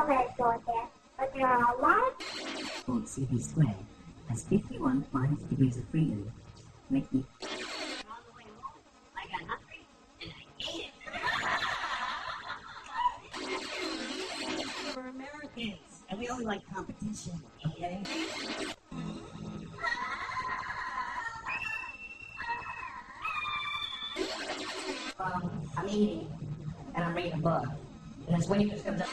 alphabet daughter, but there are a lot Called CP squared has 51 minus degrees of freedom, making I got hungry and I ate it. We're Americans and we only like competition, okay? I'm eating and I'm reading a book. And this waitress comes up.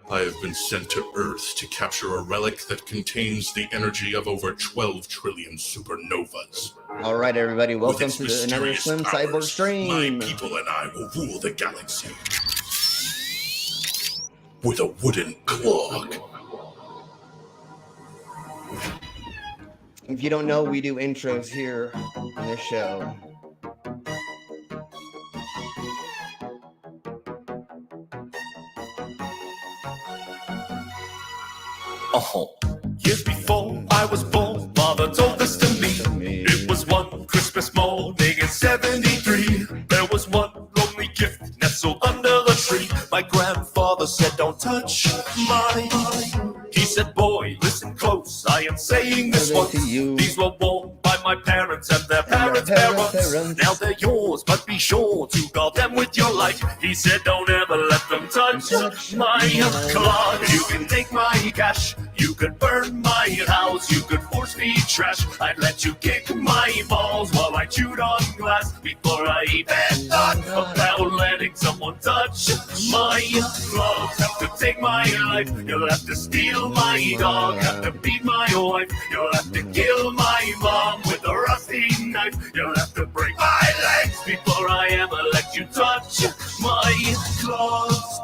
I have been sent to Earth to capture a relic that contains the energy of over 12 trillion supernovas. All right, everybody, welcome With to its another mysterious Slim powers, Cyborg stream. My people and I will rule the galaxy with a wooden clock. If you don't know, we do intros here on this show. Years before I was born, Father told this to me. It was one Christmas morning in '73. There was one lonely gift nestled under the tree. My grandfather said, "Don't touch mine." He said, "Boy, listen close. I am saying this once. These were worn by my parents and their parents' parents. Now they're yours, but be sure to guard them with your life." He said, "Don't ever let them touch my clock. You can take my cash. You could burn my house, you could force feed trash. I'd let you kick my balls while I chewed on glass. Before I even thought about letting someone touch my gloves. Have to take my life, you'll have to steal my dog. Have to beat my wife, you'll have to kill my mom with a rusty knife. You'll have to break my legs before I ever let you touch my clothes."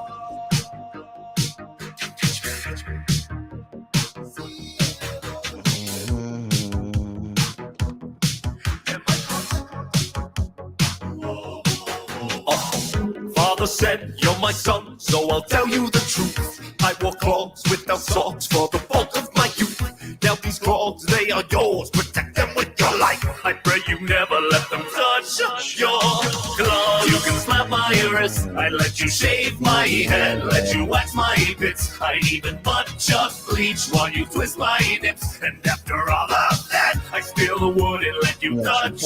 father said, you're my son, so I'll tell you the truth. I wore clogs without socks for the bulk of my youth. Now these clogs, they are yours, protect them with your life. I pray you never let them touch your clothes. You can slap my wrist, I let you shave my head, let you wax my bits. I'd even butt chug bleach while you twist my nips. And after all of that, I steal the wood and let you touch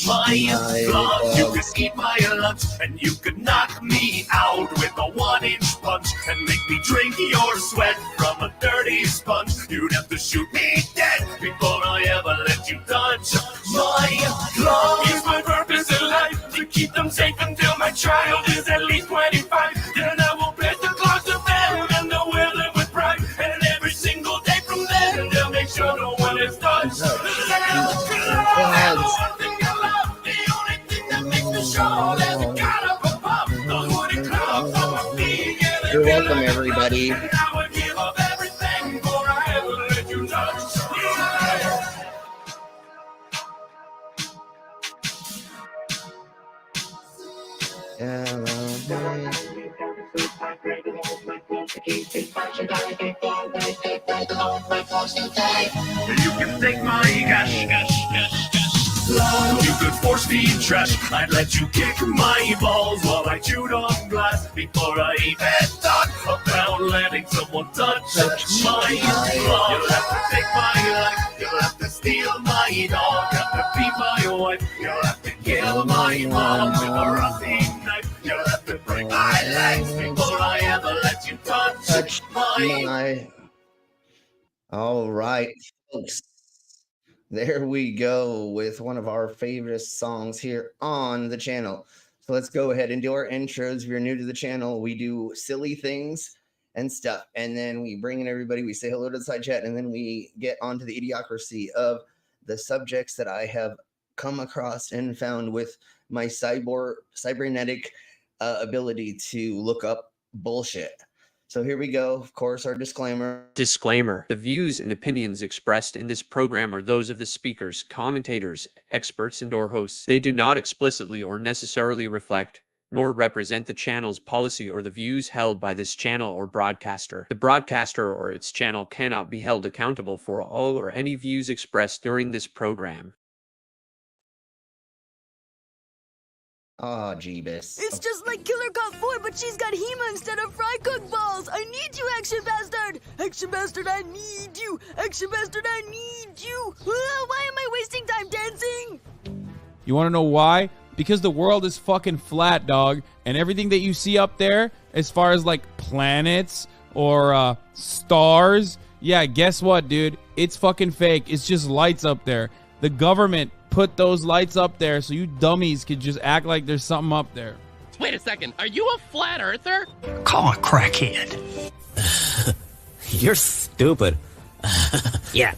my gloves. You could eat my lunch, and you could knock me out with a 1-inch punch and make me drink your sweat from a dirty sponge. You'd have to shoot me dead before I ever let you touch my gloves. It's my purpose in life to keep them safe until my child is at least 25. Then I will put the clogs to bed and they'll wear them with pride. And every single day from then, they'll make sure no one is touched. You're welcome, everybody. You can take my gosh. You could force feed trash. I'd let you kick my balls while I chewed on glass before I even thought about letting someone touch my claw. You'll have to take my life. You'll have to steal my dog. Have to beat my wife. You'll have to kill my mom with a rusty knife. You'll have to break my legs before I ever let you touch my. All right, folks. There we go with one of our favorite songs here on the channel. So let's go ahead and do our intros. If you're new to the channel, we do silly things and stuff. And then we bring in everybody, we say hello to the side chat, and then we get onto the idiocracy of the subjects that I have come across and found with my cybernetic ability to look up bullshit. So here we go. Of course, our disclaimer. Disclaimer. The views and opinions expressed in this program are those of the speakers, commentators, experts, and/or hosts. They do not explicitly or necessarily reflect nor represent the channel's policy or the views held by this channel or broadcaster. The broadcaster or its channel cannot be held accountable for all or any views expressed during this program. Oh, Jeebus. It's just like Killer Cop 4, but she's got Hema instead of fry cook balls. I need you, Action Bastard. Action Bastard, I need you. Action Bastard, I need you. Why am I wasting time dancing? You want to know why? Because the world is fucking flat, dog. And everything that you see up there, as far as like planets or stars, yeah, guess what, dude? It's fucking fake. It's just lights up there. The government put those lights up there so you dummies could just act like there's something up there. Wait a second, are you a flat earther? Call a crackhead. You're stupid. Yeah.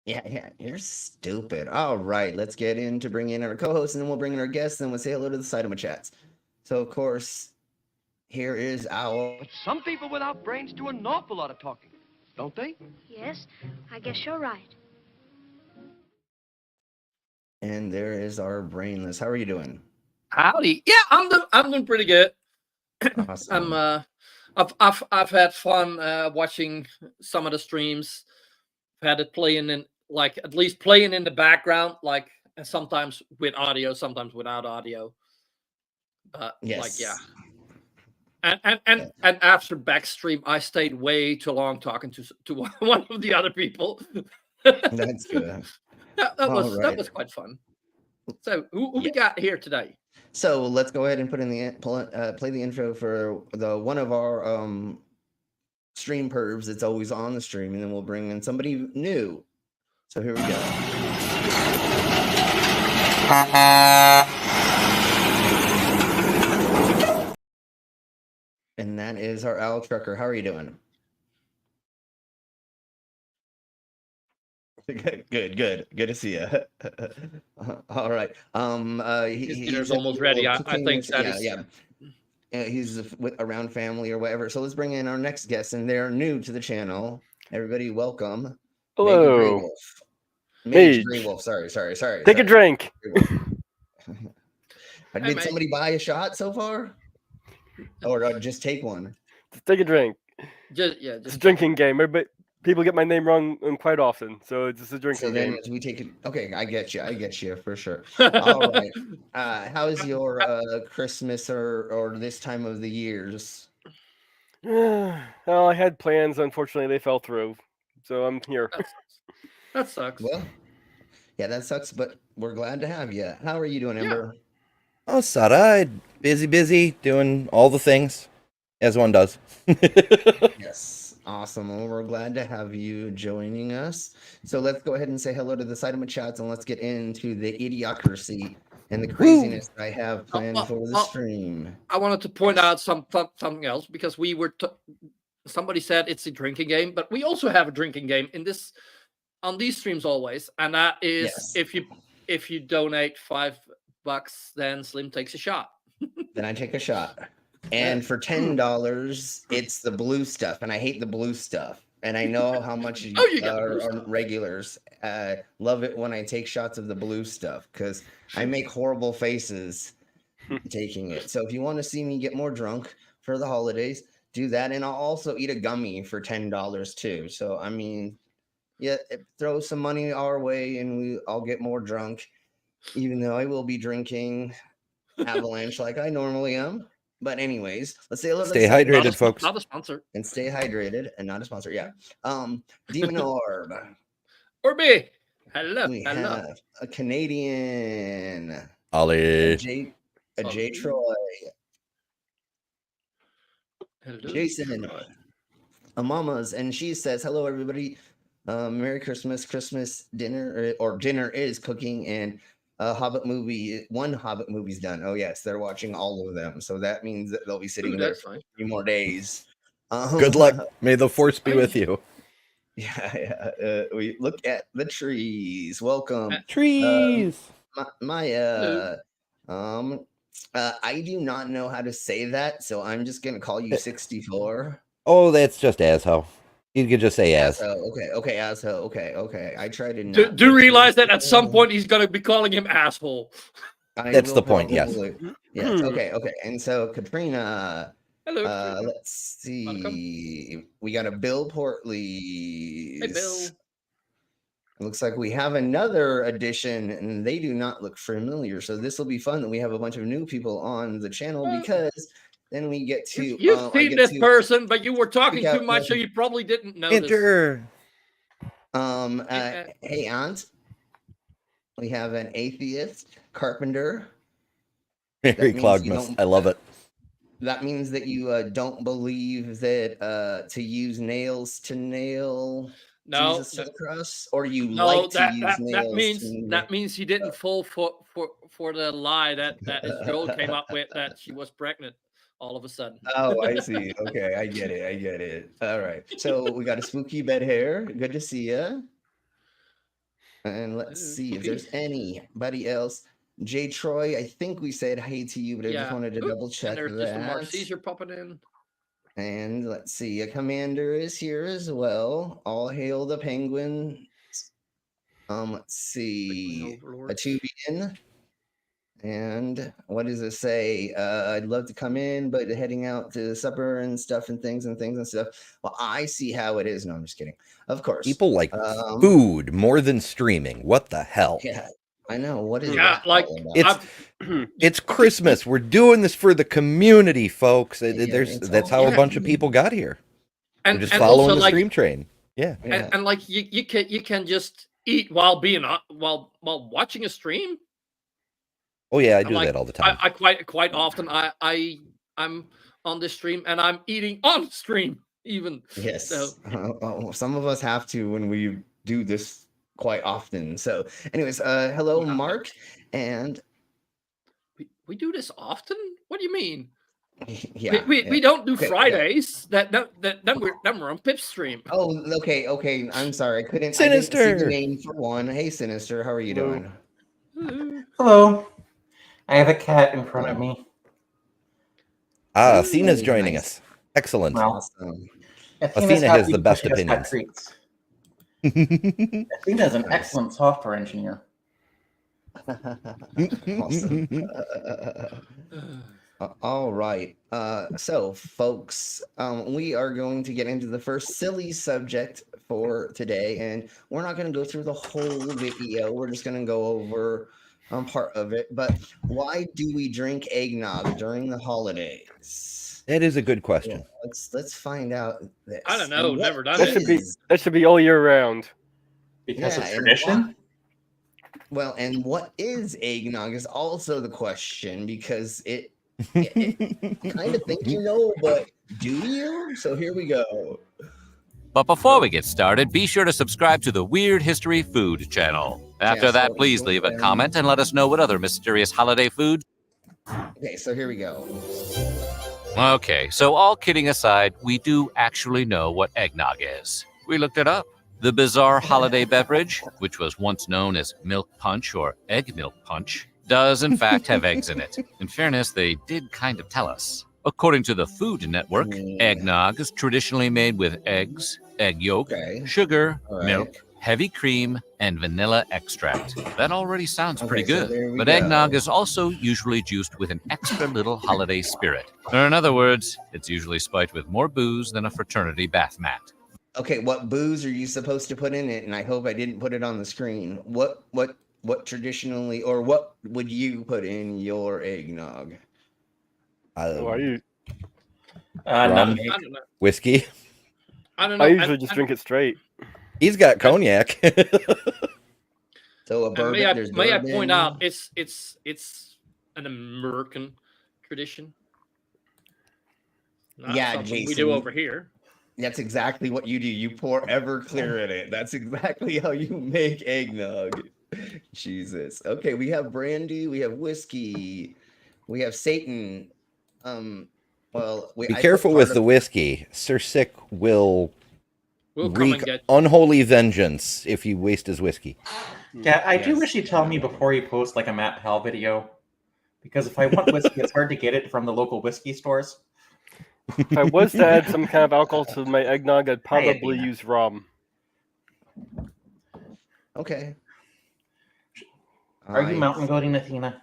Yeah, you're stupid. All right, let's get into bringing in our co-host, and then we'll bring in our guests, and we'll say hello to the Saitama chats. So, of course, here is our... But some people without brains do an awful lot of talking, don't they? Yes, I guess you're right. And there is our brainless. How are you doing? Howdy. Yeah, I'm doing pretty good. Awesome. I've had fun watching some of the streams. I've had it playing in at least playing in the background, sometimes with audio, sometimes without audio. Yes. Yeah. And after backstream, I stayed way too long talking to one of the other people. That's good. That was quite fun. So who we got here today? So let's go ahead and put in play the intro for one of our stream pervs that's always on the stream, and then we'll bring in somebody new. So here we go. And that is our Owl Trucker. How are you doing? Good to see you. All right. He's almost ready. I think that he's around family or whatever. So let's bring in our next guest, and they're new to the channel. Everybody, welcome. Hello. Mage Grey Wolf. Sorry. Take a drink. Did somebody buy a shot so far? Or just take one? Just take a drink. It's a drinking game. People get my name wrong quite often, so it's just a drinking So then game. we take it. Okay, I get you for sure. All right. How is your Christmas or this time of the years? Well, I had plans. Unfortunately, they fell through. So I'm here. That sucks. Well, yeah, that sucks, but we're glad to have you. How are you doing, Ember? Oh, Sada, busy, doing all the things, as one does. Yes, awesome. Well, we're glad to have you joining us. So let's go ahead and say hello to the side of my chats, and let's get into the idiocracy and the craziness that I have planned for the stream. I wanted to point out something else because we were somebody said it's a drinking game, but we also have a drinking game on these streams always, and that is if you donate $5, then Slim takes a shot. Then I take a shot. And for $10, it's the blue stuff, and I hate the blue stuff. And I know how much you are regulars love it when I take shots of the blue stuff because I make horrible faces taking it. So if you want to see me get more drunk for the holidays, do that. And I'll also eat a gummy for $10 too. So I mean, yeah, throw some money our way, and I'll get more drunk. Even though I will be drinking Avalanche like I normally am. But anyways, let's say a little. Stay hydrated, folks. Not a sponsor. And stay hydrated and not a sponsor. Yeah. Demon Orb. Orby. Hello. We have a Canadian. Ollie. A J Troy. Hello. Jason. A Mama's, and she says, "Hello, everybody. Merry Christmas. Christmas dinner or dinner is cooking, and one Hobbit movie's done. Oh yes, they're watching all of them. So that means that they'll be sitting there for 3 more days. Good luck. May the force be with you. Yeah. We look at the trees. Welcome, trees. Maya. I do not know how to say that, so I'm just gonna call you 64. Oh, that's just asshole. You could just say ass. Okay, asshole. Okay. I try to not do realize that at some point he's going to be calling him asshole. That's the point, yes. Yes, okay. And so Katrina, hello. Let's see. Welcome. We got a Bill Portley. Hey, Bill. It looks like we have another addition, and they do not look familiar. So this will be fun that we have a bunch of new people on the channel because then we get to. You've seen this person, but you were talking too much, so you probably didn't notice. Enter. Hey, Aunt. We have an atheist carpenter. Mary Cloudmas. I love it. That means that you don't believe that to use nails to nail Jesus to the cross, or you like to use nails. That means he didn't fall for the lie that his girl came up with that she was pregnant all of a sudden. Oh, I see. Okay, I get it. All right. So we got a spooky bed hair. Good to see you. And let's see if there's anybody else. J Troy, I think we said hey to you, but I just wanted to double check and there's some more Caesar popping in. And let's see, a commander is here as well. All hail the penguin. Let's see, a Tubian. And what does it say? I'd love to come in, but heading out to supper and stuff and things. Well, I see how it is. No, I'm just kidding. Of course. People like food more than streaming. What the hell? Yeah, I know. What is that? Like it's Christmas. We're doing this for the community, folks. That's how a bunch of people got here. We're just following the stream train. Yeah. And like you can just eat while while watching a stream. Oh yeah, I do that all the time. I quite often I'm on this stream and I'm eating on stream even. Yes. So. Some of us have to when we do this quite often. So, anyways, hello, Mark, and we do this often. What do you mean? Yeah, we don't do Fridays. Yeah. Then we're on Pip's stream. Oh, okay. I'm sorry, I didn't see the name for one. Hey, Sinister, how are you doing? Hello. I have a cat in front of me. Athena's joining us. Excellent. Well, Athena has the best opinions. Athena's an excellent software engineer. Awesome. All right. So, folks, we are going to get into the first silly subject for today, and we're not going to go through the whole video. We're just going to go over part of it. But why do we drink eggnog during the holidays? That is a good question. Yeah, let's find out this. I don't know. Never done That should be all year round. Because of tradition? Well, and what is eggnog is also the question, because it kind of think you know, but do you? So here we go. But before we get started, be sure to subscribe to the Weird History Food channel. After that, please leave a comment and let us know what other mysterious holiday foods. Okay, so here we go. Okay, so all kidding aside, we do actually know what eggnog is. We looked it up. The bizarre holiday beverage, which was once known as milk punch or egg milk punch, does in fact have eggs in it. In fairness, they did kind of tell us. According to the Food Network, eggnog is traditionally made with eggs, egg yolk, sugar, milk, heavy cream, and vanilla extract. That already sounds pretty good. But eggnog is also usually juiced with an extra little holiday spirit. Or in other words, it's usually spiked with more booze than a fraternity bath mat. Okay, what booze are you supposed to put in it? And I hope I didn't put it on the screen. What traditionally, or what would you put in your eggnog? Are you? Rum, whiskey. I don't know. I usually just drink it straight. He's got cognac. So a bourbon. May I point out, it's an American tradition. Not Yeah, something Jason, we do over here. That's exactly what you do. You pour Everclear in it. That's exactly how you make eggnog. Jesus. Okay, we have brandy, we have whiskey, we have Satan. Well, be careful with the whiskey. Sir Sick will wreak come and unholy vengeance if you waste his whiskey. Yeah, I do wish you'd tell me before you post like a Matt Hell video, because if I want whiskey, it's hard to get it from the local whiskey stores. If I was to add some kind of alcohol to my eggnog, I'd probably use rum. Okay. Are you mountain goating, Athena?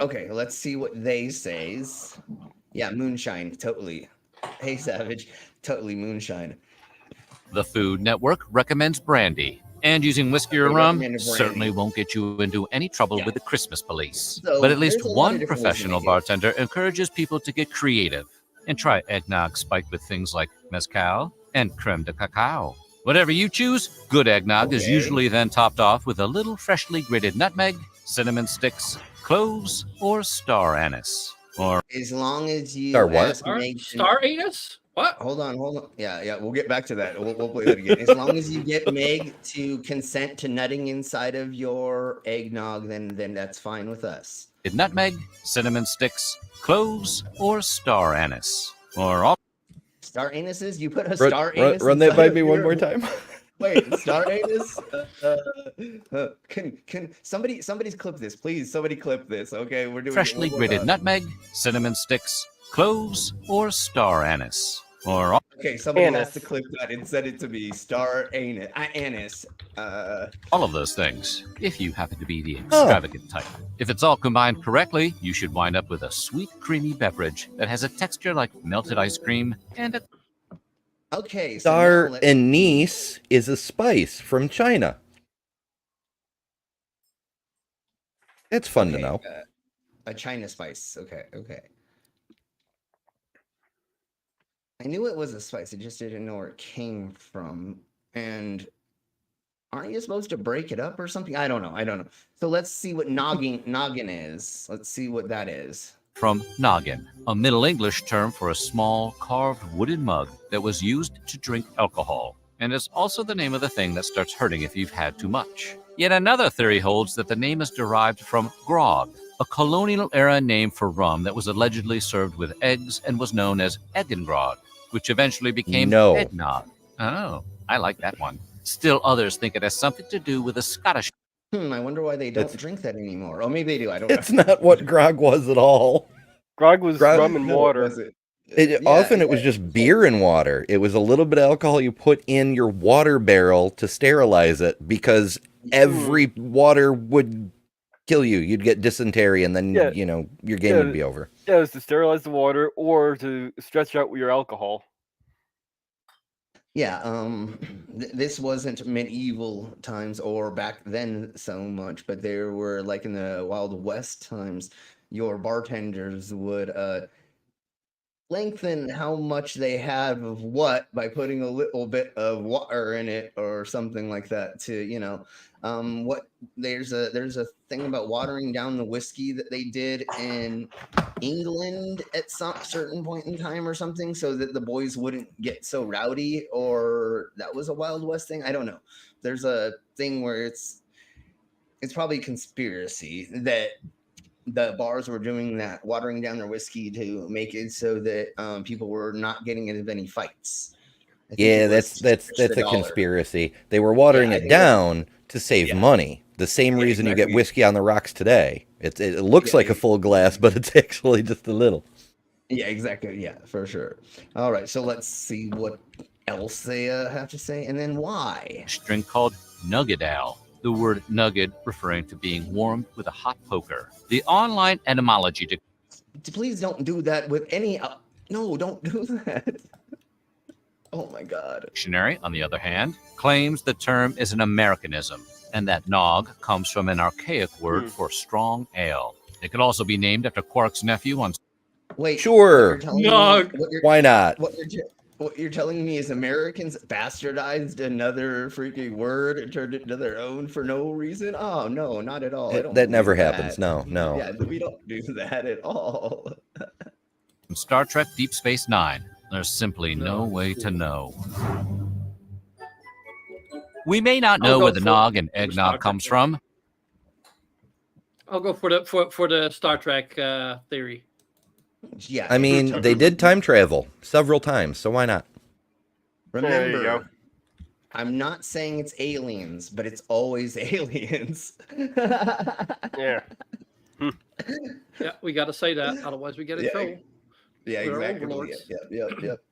Okay, let's see what they says. Yeah, moonshine, totally. Hey, Savage, totally moonshine. The Food Network recommends brandy. And using whiskey or rum certainly won't get you into any trouble with the Christmas police. So but at least there's a lot of one different ways to professional make it. bartender encourages people to get creative and try eggnog spiked with things like mezcal and creme de cacao. Whatever you choose, good eggnog is usually then topped off with a little freshly grated nutmeg, cinnamon sticks, cloves, or star anise. Or as long as you Star what? ask Meg to- Star anise? What? Hold on. Yeah, we'll get back to that. We'll play that again. As long as you get Meg to consent to nutting inside of your eggnog, then that's fine with us. nutmeg, cinnamon sticks, cloves, or star anise. Or all Star anuses? You put a star anise? Run that inside by of me one your- more time. Wait, star anus? Can somebody's clip this, please? Somebody clip this. Okay, we're doing freshly grated nutmeg, cinnamon sticks, cloves, or star anise. Or all Okay, somebody has to clip that and send it to me. Star anise. of those things, if you happen to be the extravagant type. If it's all combined correctly, you should wind up with a sweet, creamy beverage that has a texture like melted ice cream and a... Okay, Star anise is a spice from China. It's fun to know. A China spice. Okay. I knew it was a spice. I just didn't know where it came from. And aren't you supposed to break it up or something? I don't know. So let's see what noggin is. Let's see what that is. From noggin, a Middle English term for a small, carved wooden mug that was used to drink alcohol, and is also the name of the thing that starts hurting if you've had too much. Yet another theory holds that the name is derived from grog, a colonial-era name for rum that was allegedly served with eggs and was known as eggengrog, which eventually became eggnog. Oh, I like that one. Still others think it has something to do with the Scottish... I wonder why they don't drink that anymore. Oh, maybe they do. I don't know. It's not what grog was at all. Grog was rum and water. Often it was just beer and water. It was a little bit of alcohol you put in your water barrel to sterilize it, because every water would kill you. You'd get dysentery, and then your game would be over. Yeah, it was to sterilize the water or to stretch out your alcohol. Yeah, this wasn't medieval times or back then so much, but there were, like, in the Wild West times, your bartenders would lengthen how much they have of what by putting a little bit of water in it or something like that to, there's a thing about watering down the whiskey that they did in England at some certain point in time or something, so that the boys wouldn't get so rowdy, or that was a Wild West thing. I don't know. There's a thing where it's probably conspiracy that the bars were doing that, watering down their whiskey to make it so that people were not getting into any fights. Yeah, that's a conspiracy. They were watering it down to save money. The same reason you get whiskey on the rocks today. It looks like a full glass, but it's actually just a little. Yeah, exactly. Yeah, for sure. All right, so let's see what else they have to say, and then why. Drink called Nugget Ale. The word nugget referring to being warmed with a hot poker. The online etymology. Please don't do that with any. No, don't do that. Oh my God. Dictionary, on the other hand, claims the term is an Americanism, and that nog comes from an archaic word for strong ale. It could also be named after Quark's nephew on. Wait, sure. Nog. Why not? What you're telling me is Americans bastardized another freaking word and turned it into their own for no reason? Oh, no, not at all. That never happens. No. Yeah, we don't do that at all. From Star Trek Deep Space Nine, there's simply no way to know. We may not know where the nog and eggnog comes from. I'll go for the Star Trek theory. Yeah, I mean, they did time travel several times, so why not? Remember, I'm not saying it's aliens, but it's always aliens. Yeah. Yeah, we got to say that, otherwise we get in trouble. Yeah, exactly. Yep.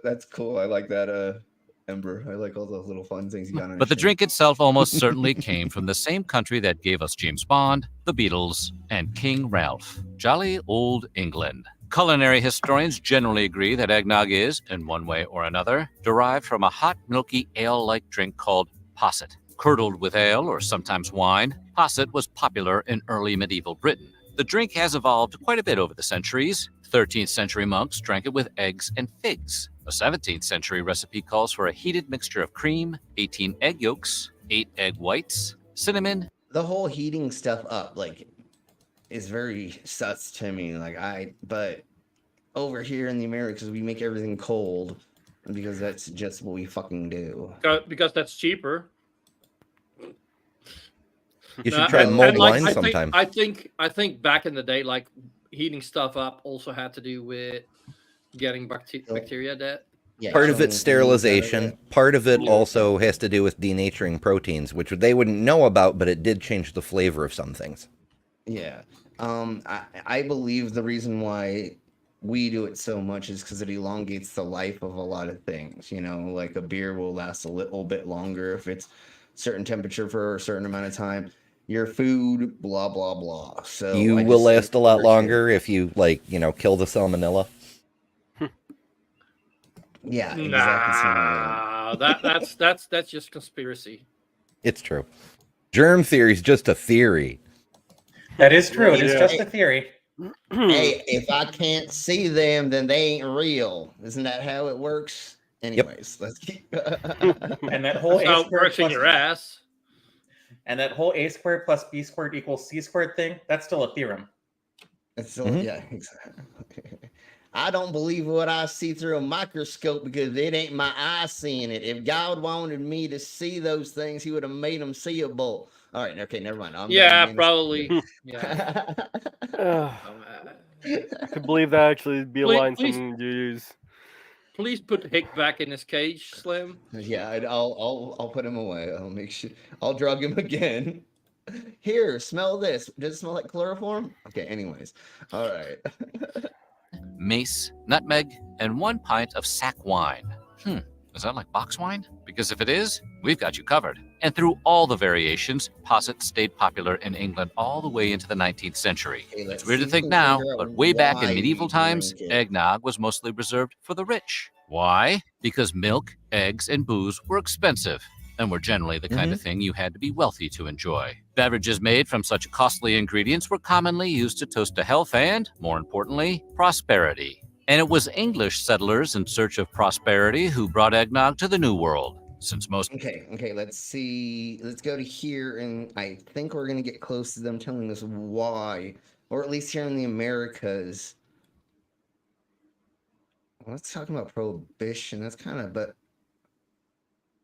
That's cool. I like that, Ember. I like all those little fun things you got. But the drink itself almost certainly came from the same country that gave us James Bond, the Beatles, and King Ralph. Jolly old England. Culinary historians generally agree that eggnog is, in one way or another, derived from a hot, milky, ale-like drink called posset. Curdled with ale, or sometimes wine, posset was popular in early medieval Britain. The drink has evolved quite a bit over the centuries. 13th century monks drank it with eggs and figs. A 17th century recipe calls for a heated mixture of cream, 18 egg yolks, 8 egg whites, cinnamon. The whole heating stuff up, is very sus to me. But over here in the Americas, we make everything cold because that's just what we fucking do. Because that's cheaper. You should try mulled wine sometime. I think back in the day, heating stuff up also had to do with getting bacteria dead. Yeah, part of it's sterilization. Part of it also has to do with denaturing proteins, which they wouldn't know about, but it did change the flavor of some things. Yeah. I believe the reason why we do it so much is because it elongates the life of a lot of things. Like a beer will last a little bit longer if it's certain temperature for a certain amount of time. Your food, blah, blah, blah. So you will last a lot longer if you, kill the salmonella. Yeah, exactly. Nah, that's just conspiracy. It's true. Germ theory is just a theory. That is true. It is just a theory. Hey, if I can't see them, then they ain't real. Isn't that how it works? Anyways, let's keep. And that whole A squared plus your ass. And that whole A squared plus B squared equals C squared thing, that's still a theorem. It's still, yeah, exactly. I don't believe what I see through a microscope because it ain't my eye seeing it. If God wanted me to see those things, he would have made them seeable. All right, okay, never mind. Probably. Yeah. I could believe that actually be a line someone you use. Please put Hick back in his cage, Slim. Yeah, I'll put him away. I'll make sure. I'll drug him again. Here, smell this. Does it smell like chloroform? Okay, anyways. All right. mace, nutmeg, and 1 pint of sack wine. Is that like box wine? Because if it is, we've got you covered. And through all the variations, posset stayed popular in England all the way into the 19th century. It's weird to think now, but way back in medieval times, eggnog was mostly reserved for the rich. Why? Because milk, eggs, and booze were expensive and were generally the kind of thing you had to be wealthy to enjoy. Beverages made from such costly ingredients were commonly used to toast to health and, more importantly, prosperity. And it was English settlers in search of prosperity who brought eggnog to the New World. Since most Okay, let's see. Let's go to here, and I think we're gonna get close to them telling us why, or at least here in the Americas. Well, let's talk about prohibition. That's kind of, but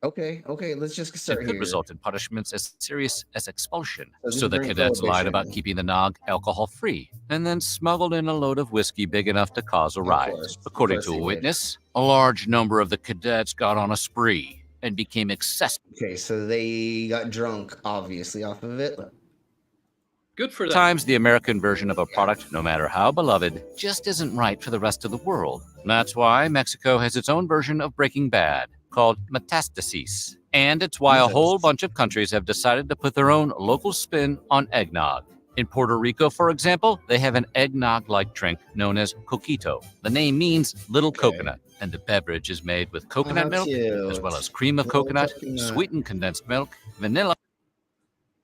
okay. Let's just start it could here. result in punishments as serious as expulsion. So So the during cadets lied about Prohibition. keeping the nog alcohol-free, and then smuggled in a load of whiskey big enough to cause a riot. According to a they would. witness, a large number of the cadets got on a spree and became excessive. Okay, so they got drunk, obviously, off of it. Good for them. Times the American version of a product, no matter how beloved, just isn't right for the rest of the world. That's why Mexico has its own version of Breaking Bad, called Metastases. And it's why a whole bunch of countries have decided to put their own local spin on eggnog. In Puerto Rico, for example, they have an eggnog-like drink known as coquito. The name means little coconut, and the beverage is made with coconut milk, as well as cream of coconut, sweetened condensed milk, vanilla.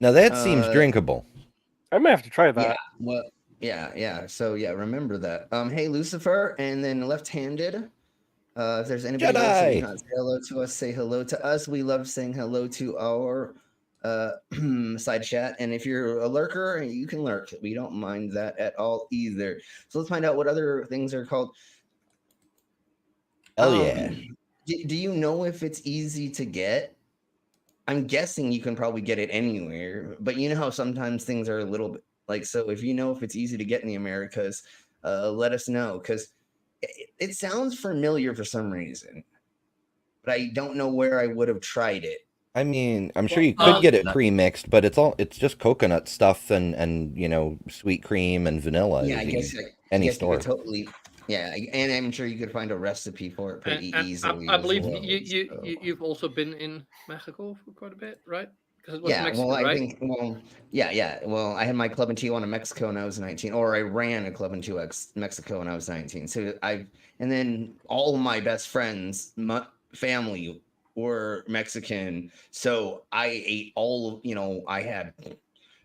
Now that seems drinkable. I might have to try that. Yeah, well, yeah. So yeah, remember that. Hey, Lucifer, and then left-handed. If there's anybody else who did not say hello to us, say hello to us. We love saying hello to our side chat. And if you're a lurker, you can lurk. We don't mind that at all either. So let's find out what other things are called. Hell yeah. Do you know if it's easy to get? I'm guessing you can probably get it anywhere, but you know how sometimes things are a little bit like, so if you know if it's easy to get in the Americas, let us know, because it sounds familiar for some reason, but I don't know where I would have tried it. I mean, I'm sure you could get it pre-mixed, but it's just coconut stuff and sweet cream and vanilla. Yeah, I guess any you store. could totally. Yeah, and I'm sure you could find a recipe for it pretty easily. I believe well, you've also been in Mexico for quite a bit, right? Because it was yeah, Mexican, well, I right? think, yeah. Well, I had my club in Tijuana, Mexico, when I was 19, or I ran a club in Mexico when I was 19. So and then all of my best friends, my family were Mexican. So I ate I had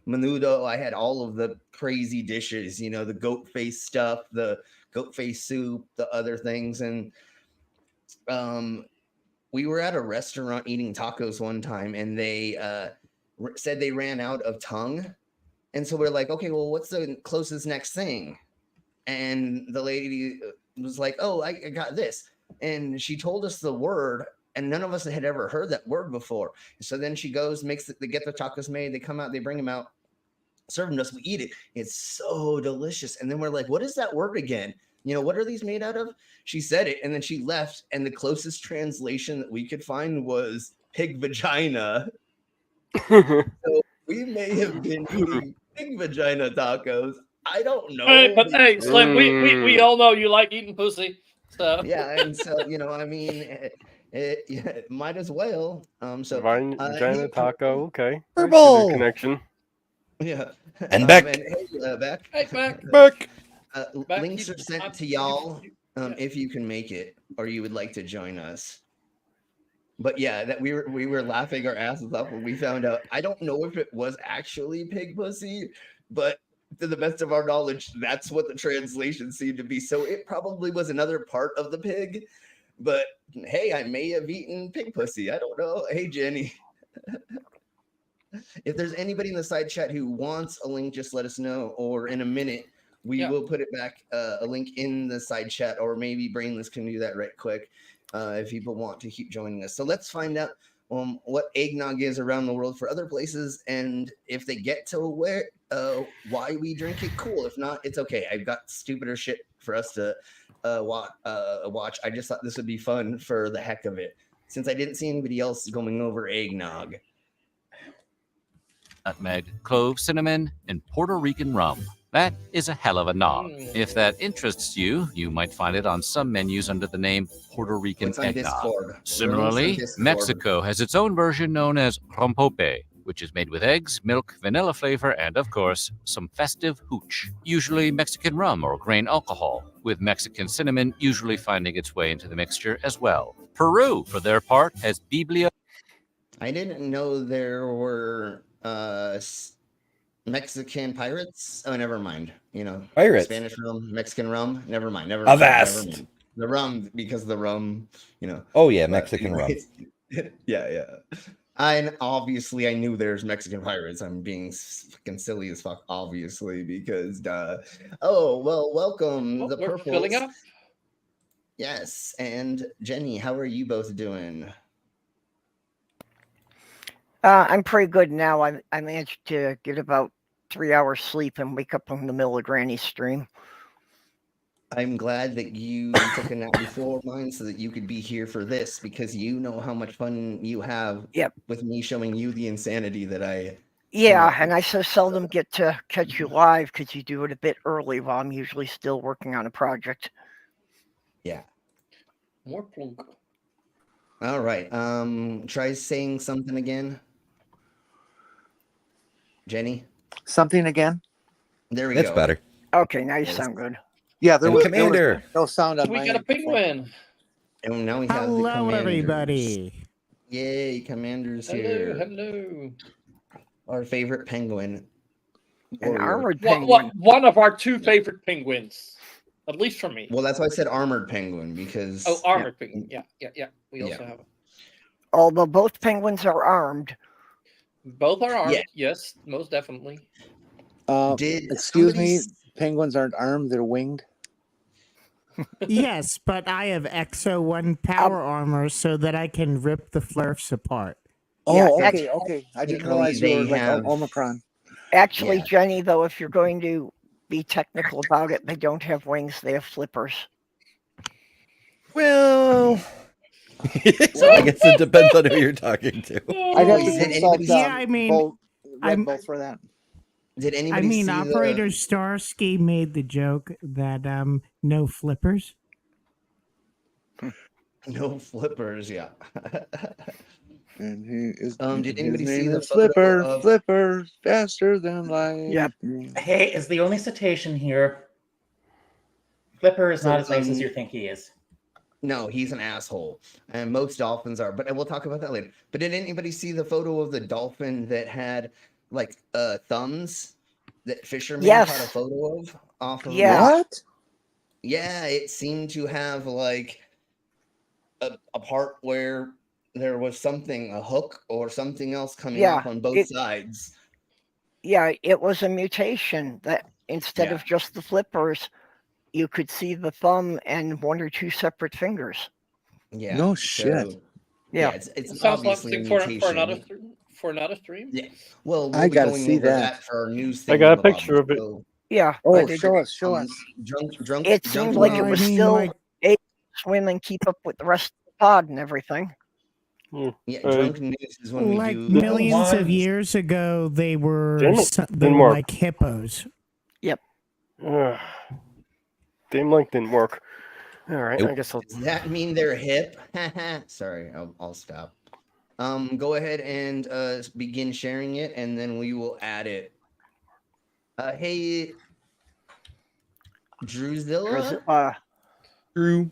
menudo, I had all of the crazy dishes, the goat face stuff, the goat face soup, the other things. And we were at a restaurant eating tacos one time, and they said they ran out of tongue. And so we're like, okay, well, what's the closest next thing? And the lady was like, oh, I got this. And she told us the word, and none of us had ever heard that word before. So then she goes, they get the tacos made, they come out, they bring them out, serve them to us, we eat it. It's so delicious. And then we're like, what is that word again? What are these made out of? She said it, and then she left, and the closest translation that we could find was pig vagina. So we may have been eating pig vagina tacos. I don't know. Hey, Slim, we all know you like eating pussy. So yeah, and so I mean, it might as well. So vagina taco, okay. Purple Connection. Yeah, and back. Back. Hey, back. Links are sent to y'all if you can make it, or you would like to join us. But yeah, that we were laughing our asses off when we found out. I don't know if it was actually pig pussy, but to the best of our knowledge, that's what the translation seemed to be. So it probably was another part of the pig. But hey, I may have eaten pig pussy. I don't know. Hey, Jenny. If there's anybody in the side chat who wants a link, just let us know. Or in a minute, we will put it back, a link in the side chat, or maybe Brainless can do that right quick if people want to keep joining us. So let's find out what eggnog is around the world for other places, and if they get to why we drink it, cool. If not, it's okay. I've got stupider shit for us to watch. I just thought this would be fun for the heck of it, since I didn't see anybody else going over eggnog. Nutmeg, clove, cinnamon, and Puerto Rican rum. That is a hell of a nog. Mm. If that interests you, you might find it on some menus under the name Puerto Rican What's on eggnog. Discord? Release on Similarly, Discord. Mexico has its own version known as rompope, which is made with eggs, milk, vanilla flavor, and of course, some festive hooch, usually Mexican rum or grain alcohol, with Mexican cinnamon usually finding its way into the mixture as well. Peru, for their part, has Biblia. I didn't know there were Mexican pirates. Oh, never mind. You know, Pirates. Spanish rum, Mexican rum. Never mind. Never Avast. mind. The rum, because the rum, you know. Oh yeah, but Mexican rum. yeah. And obviously, I knew there's Mexican pirates. I'm being fucking silly as fuck, obviously, because oh well, welcome the We're filling purples. up. Yes, and Jenny, how are you both doing? I'm pretty good now. I managed to get about 3 hours sleep and wake up in the middle of Granny's stream. I'm glad that you took a nap before mine so that you could be here for this, because you know how much fun you have with me showing you the insanity that I. Yeah, and I so seldom get to catch you live because you do it a bit early while I'm usually still working on a project. Yeah. More plunk. All right. Try saying something again. Jenny? Something again? There we That's go. better. Okay, now you sound good. Yeah, there was Commander. no sound on We my got a end before. penguin. And now we have the Hello, commanders. everybody. Yay, commanders here. Hello. Our favorite penguin. An warrior. armored penguin. One of our two favorite penguins, at least for me. Well, that's why I said armored penguin, because. Oh, armored penguin. Yeah. We also have it. Although both penguins are armed. Both are armed. Yeah. Yes, most definitely. Excuse me, penguins aren't armed; they're winged. Yes, but I have Exo 1 power armor so that I can rip the flurfs apart. Oh, okay. I didn't realize you were like Omicron. Actually, Jenny, though, if you're going to be technical about it, they don't have wings; they have flippers. Well, I guess it depends on who you're talking to. I'd have to consult I'm Bull for that. Did anybody see Operator Starsky made the joke that no flippers. No flippers, yeah. And he is. Did anybody his see name the is photo Flipper? of- Flipper, faster than light. Yep. Hey, is the only citation here? Flipper is not as nice as you think he is. No, he's an asshole, and most dolphins are. But we'll talk about that later. But did anybody see the photo of the dolphin that had like thumbs that fishermen Yes. caught a photo of off of? What? Yeah, it seemed to have like a part where there was something, a hook or something else coming Yeah, off on both sides. Yeah, it was a mutation that instead of just the flippers, you could see the thumb and one or two separate fingers. Yeah. No shit. Yeah. It's Sounds obviously like a for mutation. another stream. Yeah. Well, I we'll be gotta going see over that. for our news I thing. got a Bob, picture of it. so- Yeah. Oh, I did- show us. Drunk. It seemed like it was still able to swim and keep up with the rest of the pod and everything. Yeah, drunk news is when we Like do millions of years ago, they were Didn't work. like hippos. Yep. Game link didn't work. All right, I guess I'll. Does that mean they're hip? Sorry, I'll stop. Go ahead and begin sharing it, and then we will add it. Hey, Drewzilla? Drew.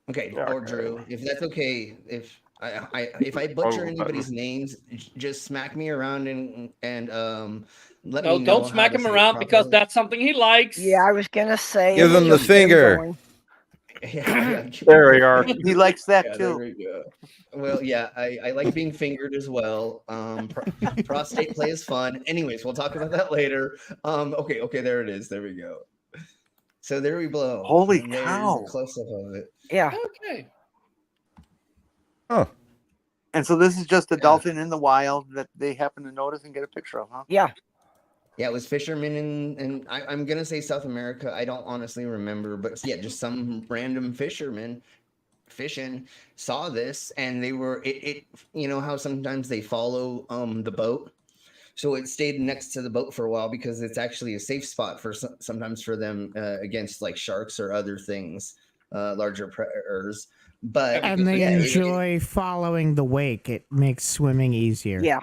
Okay, or Drew, if that's okay. If I butcher anybody's names, just smack me around and let me know. Don't smack how to him say it around because properly. that's something he likes. Yeah, I was gonna say. Give him the finger. There we are. He likes that Yeah, too. there we go. Well, yeah, I like being fingered as well. Prostate play is fun. Anyways, we'll talk about that later. Okay, there it is. There we go. So there we blow. Holy And there's cow. a close-up of it. Yeah. Okay. Oh. And so this is just a dolphin in the wild that they happen to notice and get a picture of, huh? Yeah. Yeah, it was fishermen in I'm gonna say South America. I don't honestly remember, but yeah, just some random fishermen fishing saw this, and they were it. You know how sometimes they follow the boat. So it stayed next to the boat for a while because it's actually a safe spot for sometimes for them against like sharks or other things, larger predators. But And they yeah, enjoy following the wake. It makes swimming easier. Yeah.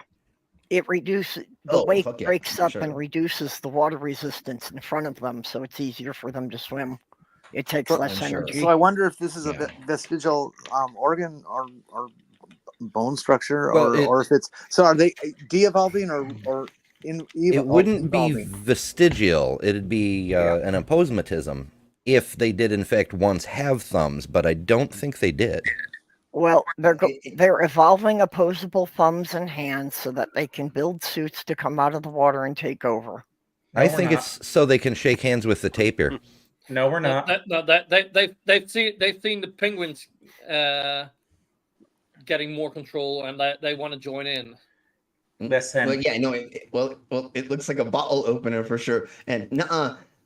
It reduces the Oh, wake fuck yeah, breaks for up sure. and reduces the water resistance in front of them, so it's easier for them to swim. It takes So, less energy. so I wonder if this is a vestigial organ or bone structure, Well, or if it's so. Are they de-evolving or It wouldn't be evolving? vestigial. It'd be an aposematism if they did in fact once have thumbs, but I don't think they did. Well, they're evolving opposable thumbs and hands so that they can build suits to come out of the water and take over. I think it's so they can shake hands with the tapir. No, we're not. They've seen the penguins getting more control, and they want to join in. Listen. Well, yeah, no. Well, it looks like a bottle opener for sure. And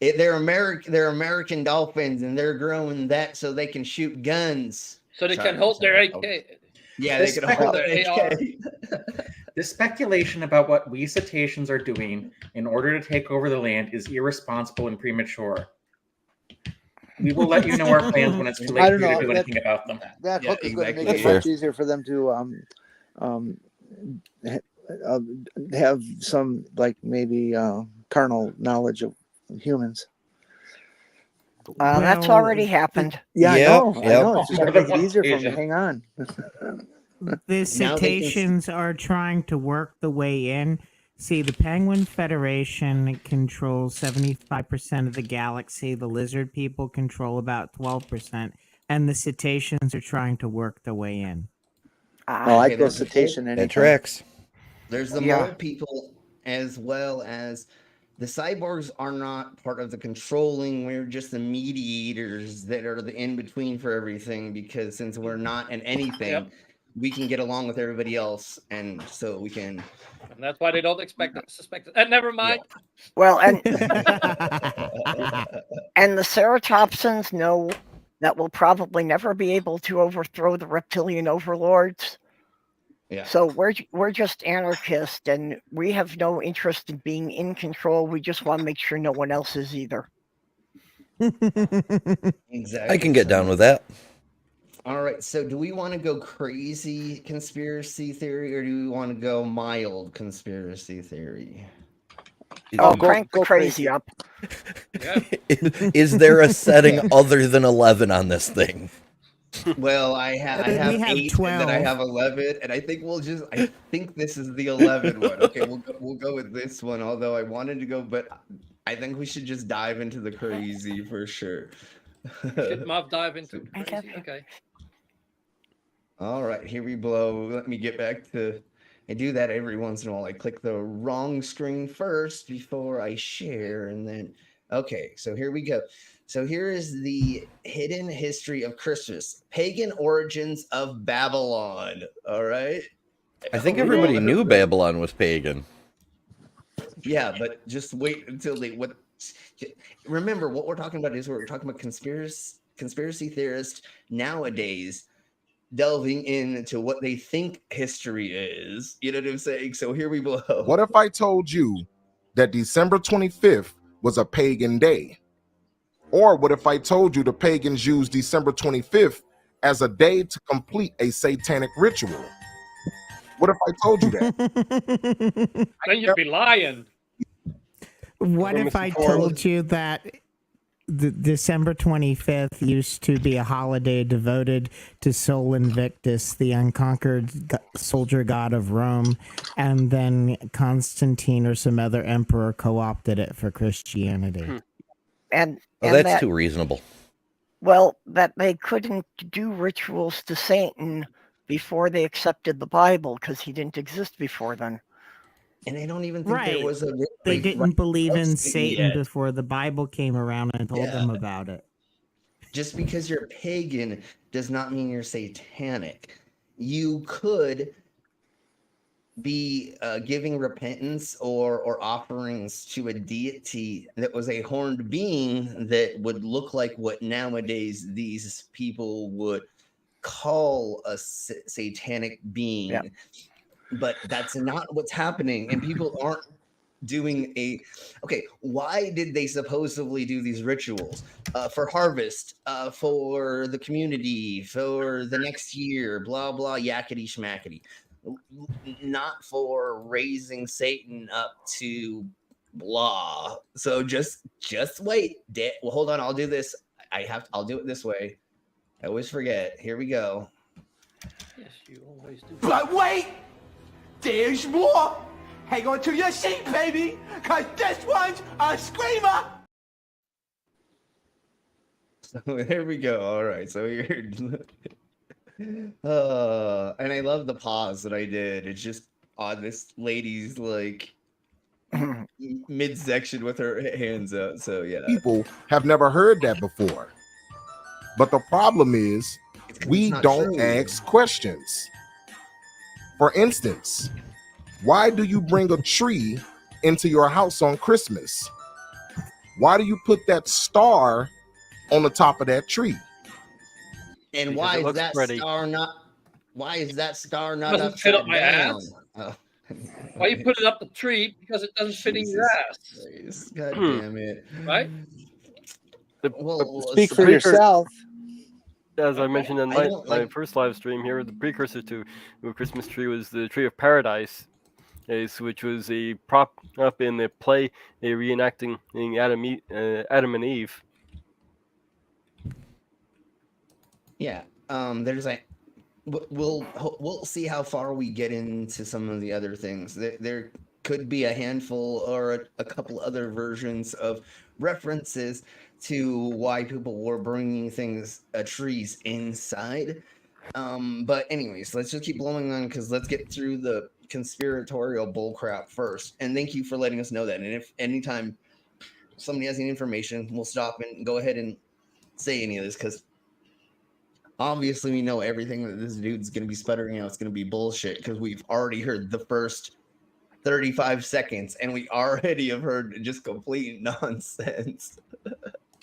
they're American dolphins, and they're growing that so they can shoot guns. So they can hold their AK. Yeah, they can hold their AK. The speculation about what we cetaceans are doing in order to take over the land is irresponsible and premature. We will let you know our plans when it's too late for you to do anything about them. That hook is going to make it much easier for them to have some like maybe carnal knowledge of humans. That's already happened. Yeah, I know. It's just going to make it easier for them to hang on. The cetaceans are trying to work the way in. See, the Penguin Federation controls 75% of the galaxy. The lizard people control about 12%. And the cetaceans are trying to work their way in. Oh, I'd go cetacean anytime. That tracks. There's the mole people as well as the cyborgs are not part of the controlling. We're just the mediators that are the in-between for everything, because since we're not in anything, we can get along with everybody else, and so we can. And that's why they don't suspect it. And never mind. Well, and and the ceratopsians know that we'll probably never be able to overthrow the reptilian overlords. Yeah. So we're just anarchists, and we have no interest in being in control. We just want to make sure no one else is either. Exactly. I can get down with that. All right. So, do we want to go crazy conspiracy theory, or do we want to go mild conspiracy theory? Oh, crank the crazy up. Is there a setting other than 11 on this thing? Well, I have 8, 12. and then I have 11, and I think I think this is the 11 one. Okay, we'll go with this one. Although I wanted to go, but I think we should just dive into the crazy for sure. Should Mav dive into crazy? Okay. All right, here we blow. Let me get back to. I do that every once in a while. I click the wrong screen first before I share, and then okay. So here we go. So here is the hidden history of Christmas, pagan origins of Babylon. All right. I think everybody knew Babylon was pagan. Yeah, but just wait until remember what we're talking about is we're talking about conspiracy theorists nowadays delving into what they think history is. You know what I'm saying? So here we blow. What if I told you that December 25th was a pagan day? Or what if I told you the pagans used December 25th as a day to complete a satanic ritual? What if I told you that? Then you'd be lying. What if I told you that the December 25th used to be a holiday devoted to Sol Invictus, the unconquered soldier god of Rome, and then Constantine or some other emperor co-opted it for Christianity? And that's too reasonable. Well, that they couldn't do rituals to Satan before they accepted the Bible because he didn't exist before then. And I don't even think there was a. They didn't believe in Satan yet. before the Bible came around and told them about it. Just because you're pagan does not mean you're satanic. You could be giving repentance or offerings to a deity that was a horned being that would look like what nowadays these people would call a satanic being. but that's not what's happening, and people aren't doing okay, why did they supposedly do these rituals for harvest, for the community, for the next year, blah blah yakety schmackety, not for raising Satan up to blah. So just wait. Well, hold on, I'll do this. I'll do it this way. I always forget. Here we go. Yes, you always do. But wait, there's more. Hang on to your seat, baby, because this one's a screamer. So there we go. All right. So here. And I love the pause that I did. It's just on this lady's like midsection with her hands out. So yeah. People have never heard that before. But the problem is we don't ask questions. For instance, why do you bring a tree into your house on Christmas? Why do you put that star on the top of that tree? And why is that star not? Why is that star not Doesn't fit up my down? ass. Oh. Why you put it up the tree? Because it doesn't fit in your ass. Christ. God damn it! Right? Speak for yourself. As I mentioned in my first live stream here, the precursor to a Christmas tree was the Tree of Paradise, which was a prop up in the play, reenacting Adam and Eve. Yeah, there's we'll see how far we get into some of the other things. There could be a handful or a couple other versions of references to why people were bringing trees inside. But anyways, let's just keep blowing on because let's get through the conspiratorial bullcrap first. And thank you for letting us know that. And if anytime somebody has any information, we'll stop and go ahead and say any of this because obviously we know everything that this dude's going to be sputtering out. It's going to be bullshit because we've already heard the first 35 seconds and we already have heard just complete nonsense.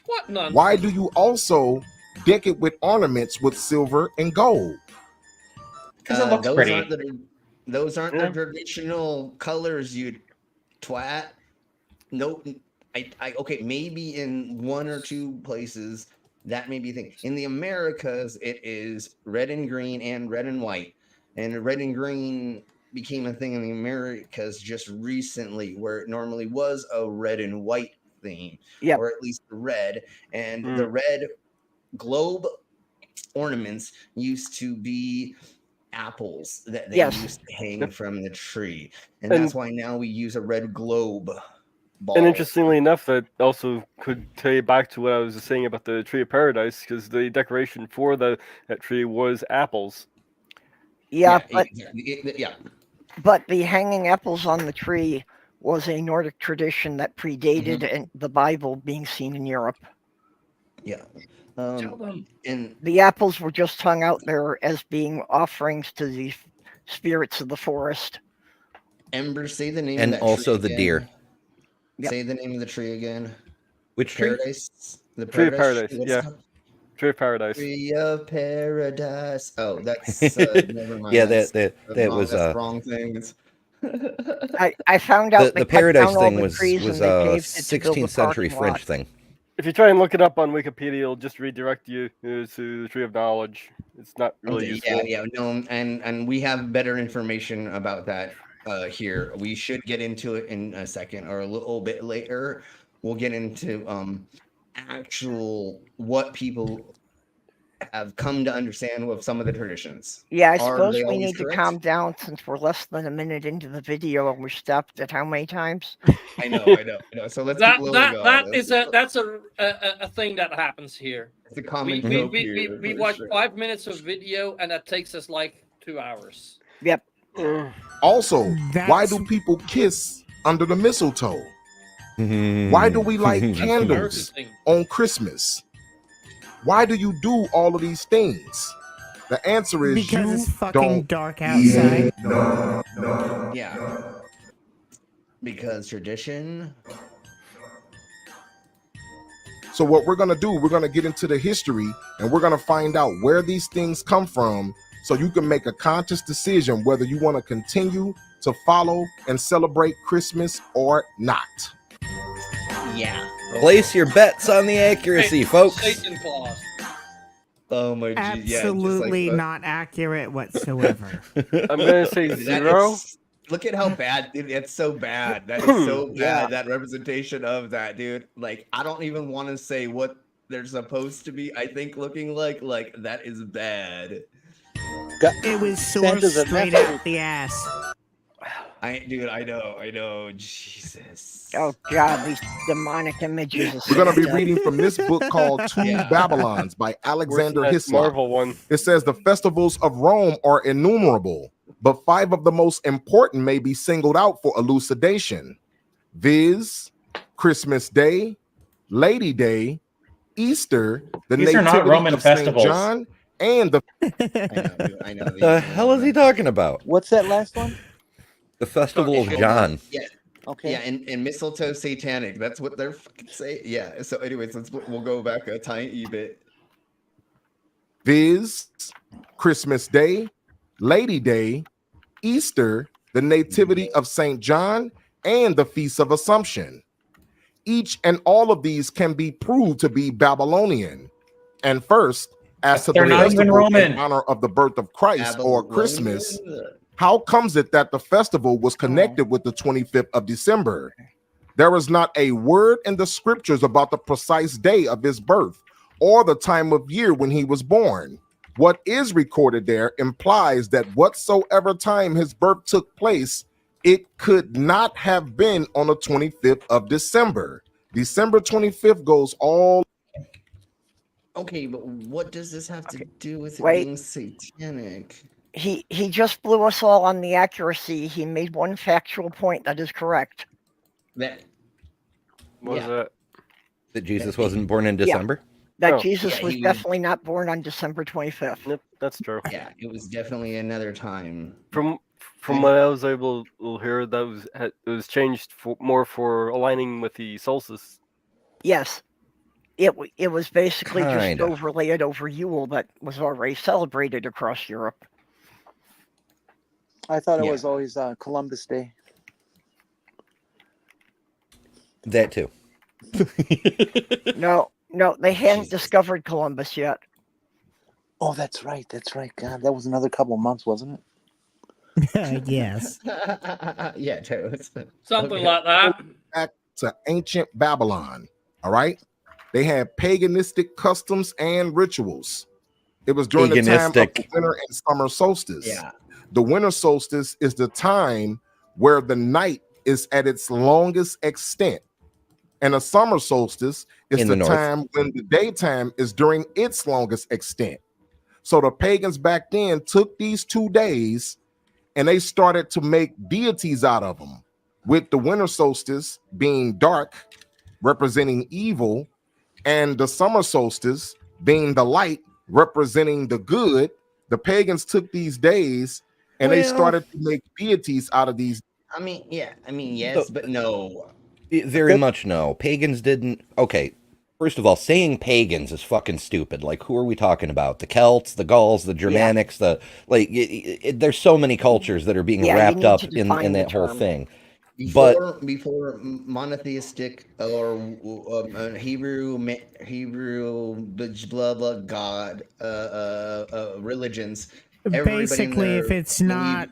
What nonsense? Why do you also deck it with ornaments with silver and gold? Because it looks pretty. Those aren't the traditional colors, you twat. Nope. Okay, maybe in one or two places that may be a thing. In the Americas, it is red and green and red and white. And red and green became a thing in the Americas just recently, where it normally was a red and white theme, or at least red. And the red globe ornaments used to be apples that they used to hang from the tree, and that's why now we use a red globe ball. And interestingly enough, that also could tie back to what I was saying about the Tree of Paradise, because the decoration for that tree was apples. But the hanging apples on the tree was a Nordic tradition that predated the Bible being seen in Europe. And the apples were just hung out there as being offerings to the spirits of the forest. Ember, say the name and of that also tree the again. deer. Say the name of the tree again. Which tree? Paradise? The Tree of Paradise, What's yeah. it called? Tree of Paradise. Tree of Paradise. Oh, that's never mind. Yeah, That's that wrong, was that's wrong things. I found out the Paradise thing was a 16th century French thing. If you try and look it up on Wikipedia, it'll just redirect you to the Tree of Knowledge. It's not really useful. No, and we have better information about that here. We should get into it in a second or a little bit later. We'll get into actual what people have come to understand with some of the traditions. Yeah, I suppose we need to calm down since we're less than a minute into the video and we're stopped at how many times? I know. So let's that's a thing that happens here. It's a common joke here, we for watch sure. 5 minutes of video and that takes us like 2 hours. Yep. Also, why do people kiss under the mistletoe? Why do we light candles on Christmas? Why do you do all of these things? The answer is because it's fucking don't dark outside. Yeah. Because tradition. So what we're going to do, we're going to get into the history and we're going to find out where these things come from so you can make a conscious decision whether you want to continue to follow and celebrate Christmas or not. Yeah. Place your bets on the accuracy, folks. Satan Claus. Oh my God. Absolutely not accurate whatsoever. I'm gonna say 0. Look at how bad it's so bad. That is so bad. Yeah. That representation of that, dude. Like, I don't even want to say what they're supposed to be. I think looking like that is bad. It was Santa's sourced a straight nephew. out the ass. I know. Jesus. Oh God, these demonic images. of We're going to be Santa. reading from this book called Two Babylons by Alexander Where's that Hislop. Marvel one? It says the festivals of Rome are innumerable, but 5 of the most important may be singled out for elucidation, viz. Christmas Day, Lady Day, Easter, the These are not Nativity Roman of St. festivals. John, and the... I know. The hell is he talking about? What's that last one? The Festival of John. Yeah. Okay. Yeah, and mistletoe satanic. That's what they're fucking saying. Yeah. So, anyways, we'll go back a tiny bit. viz. Christmas Day, Lady Day, Easter, the Nativity of St. John, and the Feast of Assumption. Each and all of these can be proved to be Babylonian. And first, as to the They're not even festival Roman. in honor of the birth of Christ or Christmas, how comes it that the festival was connected with the 25th of December? There is not a word in the scriptures about the precise day of his birth or the time of year when he was born. What is recorded there implies that whatsoever time his birth took place, it could not have been on the 25th of December. December 25th goes all... Okay, but what does this have to do with it Wait. being satanic? He just blew us all on the accuracy. He made one factual point that is correct. That What was that? That Jesus wasn't born in Yeah. December? That Oh. Jesus Yeah, was he was- definitely not born on December 25th. Yep, that's true. Yeah, it was definitely another time. From what I was able to hear, that it was changed more for aligning with the solstice. Yes. It was basically Kinda. just overlaid over Yule that was already celebrated across Europe. I thought it Yeah. was always Columbus Day. That too. No, they hadn't discovered Columbus yet. Oh, that's right. That's right. God, that was another couple of months, wasn't it? Yes. Yeah, totes. Something Okay. like that. Back to ancient Babylon, all right? They had paganistic customs and rituals. It was during the time of the Paganistic. winter and summer solstice. Yeah. The winter solstice is the time where the night is at its longest extent. And the summer solstice is In the the north. time when the daytime is during its longest extent. So the pagans back then took these 2 days and they started to make deities out of them, with the winter solstice being dark, representing evil, and the summer solstice being the light, representing the good. The pagans took these days and they Well- started to make deities out of these. I mean, yes, but no. Very much no. Pagans didn't. Okay, first of all, saying pagans is fucking stupid. Like, who are we talking about? The Celts, the Gauls, the Germanics, there's so many cultures that are being Yeah, you wrapped need up to in define the that whole term. thing. Before monotheistic or Hebrew blah blah god religions, everybody in Basically, if there it's not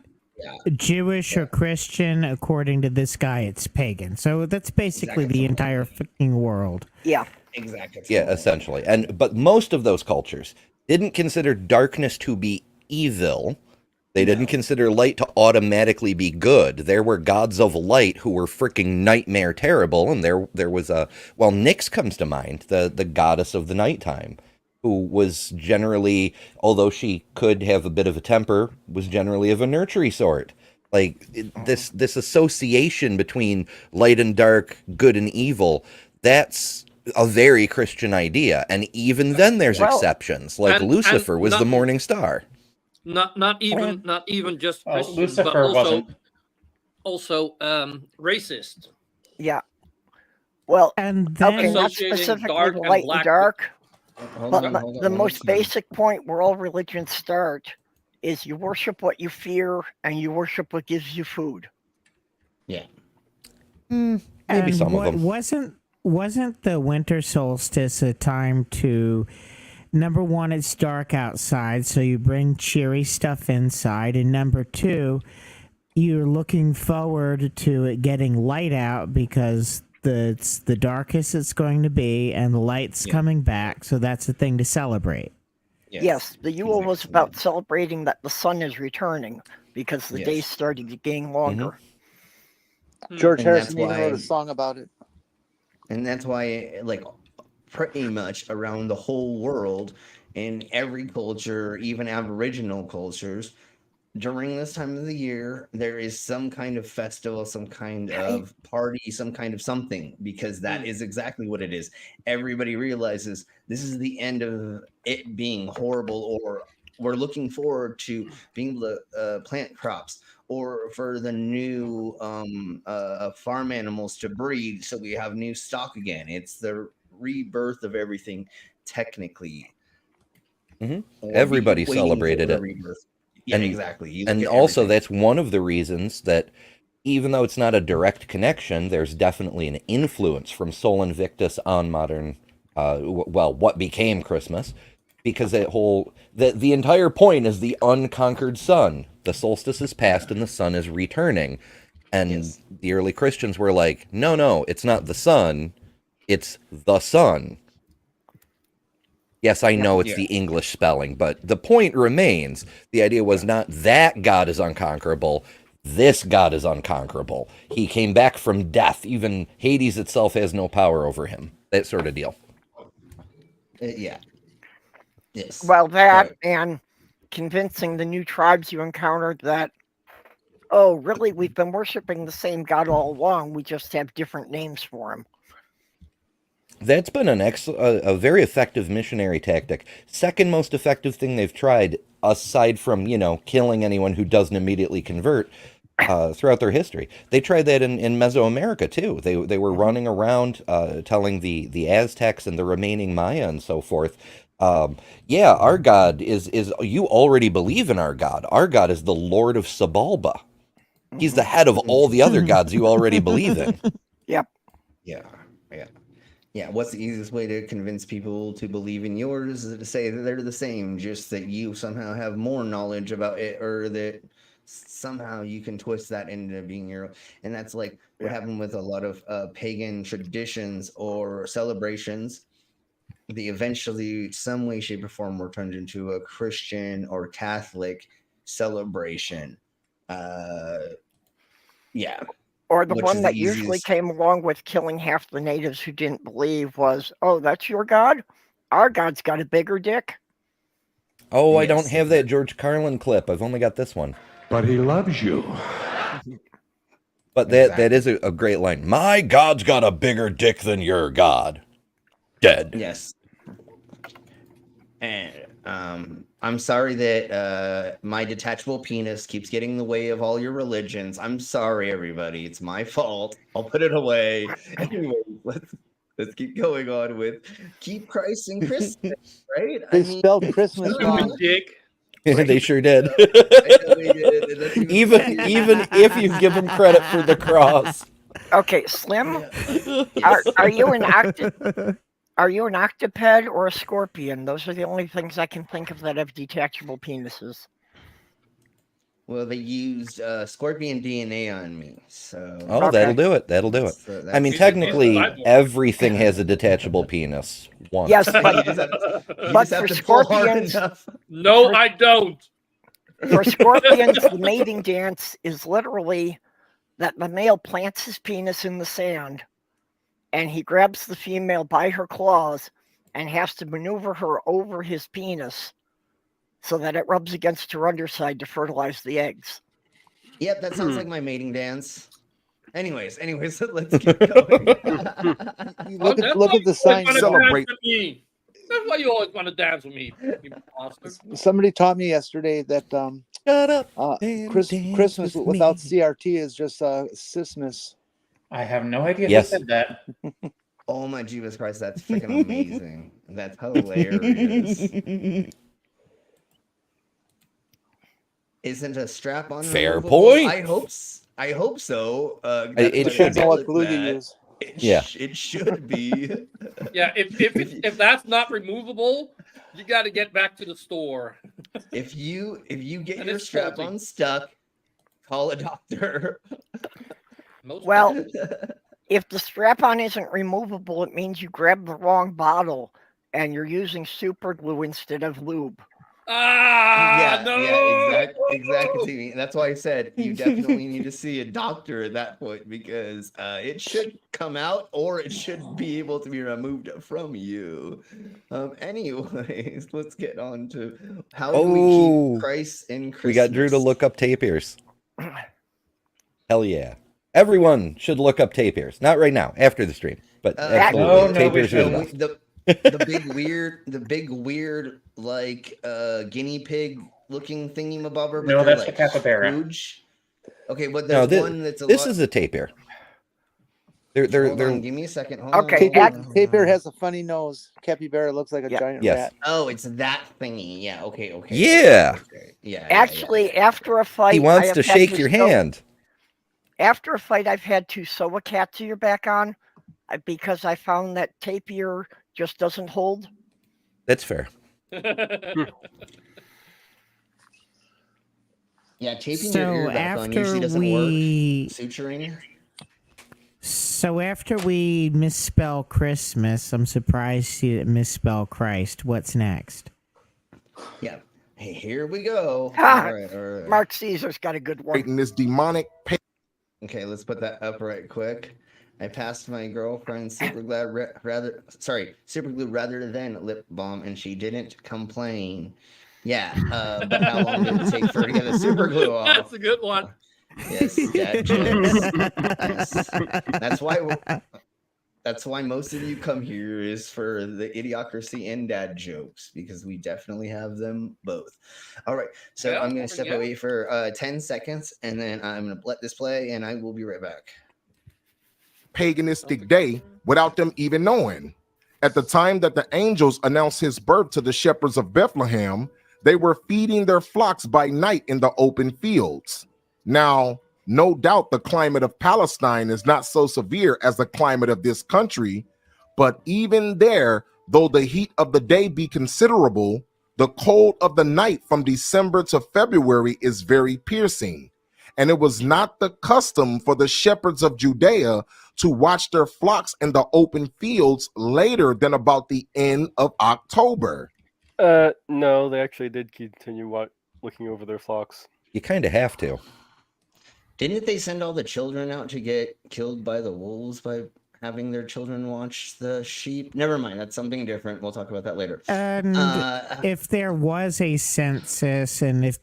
Jewish or Christian, according to this guy, it's pagan. So that's basically the entire fucking world. Yeah. Exactly. Yeah, essentially. But most of those cultures didn't consider darkness to be evil. They didn't consider light to automatically be good. There were gods of light who were freaking nightmare terrible, and there was Nyx comes to mind, the goddess of the nighttime, who was generally, although she could have a bit of a temper, was generally of a nurturing sort. Like this association between light and dark, good and evil, that's a very Christian idea. And even then there's exceptions. Like Lucifer was the morning star. Not even just Christian, but Lucifer wasn't. also racist. Yeah. Well, and then okay, not Associating specifically dark the and light and black dark, Hold but on, hold on, the hold most on. basic point where all religions start is you worship what you fear and you worship what gives you food. Yeah. Maybe And some of them. Wasn't the winter solstice a time to, number one, it's dark outside, so you bring cheery stuff inside, and number two, you're looking forward to it getting light out because it's the darkest it's going to be and the light's coming back, so that's a thing to celebrate. Yes, the Yule was about celebrating that the sun is returning because the days started getting longer. George And Harrison that's even wrote a why- song about it. And that's why, like, pretty much around the whole world, in every culture, even Aboriginal cultures, during this time of the year, there is some kind of festival, some kind of party, some kind of something, because that is exactly what it is. Everybody realizes this is the end of it being horrible, or we're looking forward to being able to plant crops, or for the new farm animals to breed so we have new stock again. It's the rebirth of everything, technically. Everybody waiting celebrated for the it. rebirth. Yeah, exactly. You look And at also, everything. that's one of the reasons that, even though it's not a direct connection, there's definitely an influence from Sol Invictus on modern, what became Christmas, because the entire point is the unconquered sun. The solstice is past and the sun is returning. And the early Christians were like, no, it's not the sun, it's the sun. Yes, I know it's the English spelling, but the point remains. The idea was not that God is unconquerable. This God is unconquerable. He came back from death. Even Hades itself has no power over him. That sort of deal. Yeah. Yes. Well, that and convincing the new tribes you encountered that, oh, really, we've been worshiping the same God all along. We just have different names for him. That's been a very effective missionary tactic. Second most effective thing they've tried, aside from, killing anyone who doesn't immediately convert throughout their history. They tried that in Mesoamerica, too. They were running around telling the Aztecs and the remaining Maya and so forth, our God is you already believe in our God. Our God is the Lord of Sabalba. He's the head of all the other gods you already believe in. Yep. Yeah, what's the easiest way to convince people to believe in yours? Is to say that they're the same, just that you somehow have more knowledge about it, or that somehow you can twist that into being your own. And that's like what happened with a lot of pagan traditions or celebrations. They eventually, some way, shape, or form, were turned into a Christian or Catholic celebration. Or the which one is that the usually easiest. came along with killing half the natives who didn't believe was, oh, that's your God? Our God's got a bigger dick. Oh, I don't have that George Carlin clip. I've only got this one. But he loves you. But that is a great line. My God's got a bigger dick than your God. Dead. Yes. And I'm sorry that my detachable penis keeps getting in the way of all your religions. I'm sorry, everybody. It's my fault. I'll put it away. Anyway, let's keep going on with keep Christ in Christmas, right? They spelled Christmas wrong. They sure did. even if you give them credit for the cross. Okay, Slim, are you an octoped or a scorpion? Those are the only things I can think of that have detachable penises. Well, they used scorpion DNA on me, so. Oh, that'll do it. That'll do it. I mean, technically, everything has a detachable penis. Once. Yes, but for scorpions, no, I don't. For scorpions, the mating dance is literally that the male plants his penis in the sand, and he grabs the female by her claws and has to maneuver her over his penis so that it rubs against her underside to fertilize the eggs. Yep, that sounds like my mating dance. Anyways, let's keep going. Look at the sign. Celebrate. That's why you always want to dance with me. You bastard. Somebody taught me yesterday that Shut up. Christmas without CRT is just Sismas. I have no idea who said that. Oh my Jesus Christ, that's freaking amazing. That's hilarious. isn't a strap-on Fair removable? point. I hope so. It should Depends on what glue you use. It should be. Yeah, if that's not removable, you got to get back to the store. If you get And your it's strap-on faulty. stuck, call a doctor. Well, if the strap-on isn't removable, it means you grabbed the wrong bottle and you're using super glue instead of lube. Exactly. That's why I said you definitely need to see a doctor at that point, because it should come out or it should be able to be removed from you. Anyways, let's get on to how do we keep Christ in Christmas? We got Drew to look up tapirs. Hell yeah. Everyone should look up tapirs. Not right now, after the stream. But absolutely, tapirs are the best. The big weird like guinea pig looking thingy-mabobber. No, that's the capybara. Huge. Okay, but No, there's one that's this is a tapir. They're give me a second. Tapir has a funny nose. Capybara looks like a giant rat. Oh, it's that thingy. Yeah. Okay. Yeah. Yeah. Actually, after a fight, He wants to shake your hand. After a fight, I've had to sew a cat's ear back on because I found that tapir just doesn't hold. That's fair. Yeah, taping your ear back on usually doesn't work. Suturing. So after we misspell Christmas, I'm surprised you didn't misspell Christ. What's next? Yeah. Hey, here we go. All right. Mark Caesar's got a good one. This demonic. Okay, let's put that up right quick. I passed my girlfriend super glue rather than lip balm, and she didn't complain. Yeah, but how long did it take for her to get the super glue off? That's a good one. Yes, dad jokes. Yes. That's why most of you come here, is for the idiocracy and dad jokes, because we definitely have them both. All right, so I'm going to step away for 10 seconds, and then I'm going to let this play, and I will be right back. Paganistic day without them even knowing. At the time that the angels announced his birth to the shepherds of Bethlehem, they were feeding their flocks by night in the open fields. Now, no doubt the climate of Palestine is not so severe as the climate of this country, but even there, though the heat of the day be considerable, the cold of the night from December to February is very piercing. And it was not the custom for the shepherds of Judea to watch their flocks in the open fields later than about the end of October. No, they actually did continue looking over their flocks. You kind of have to. Didn't they send all the children out to get killed by the wolves by having their children watch the sheep? Never mind, that's something different. We'll talk about that later. And if there was a census, and if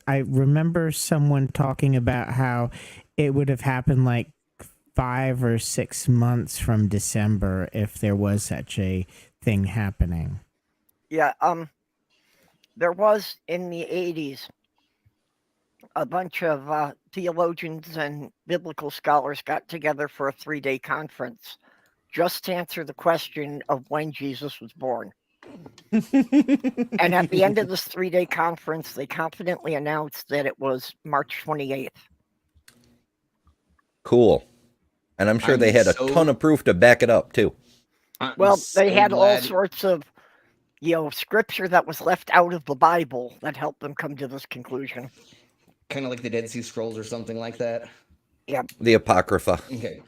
I remember someone talking about how it would have happened like 5 or 6 months from December if there was such a thing happening. Yeah, there was in the 80s a bunch of theologians and biblical scholars got together for a 3-day conference just to answer the question of when Jesus was born. And at the end of this 3-day conference, they confidently announced that it was March 28th. Cool. And I'm sure they had a ton of proof to back it up, too. Well, they had all sorts of, scripture that was left out of the Bible that helped them come to this conclusion. Kind of like the Dead Sea Scrolls or something like that. Yeah. The Apocrypha. Okay.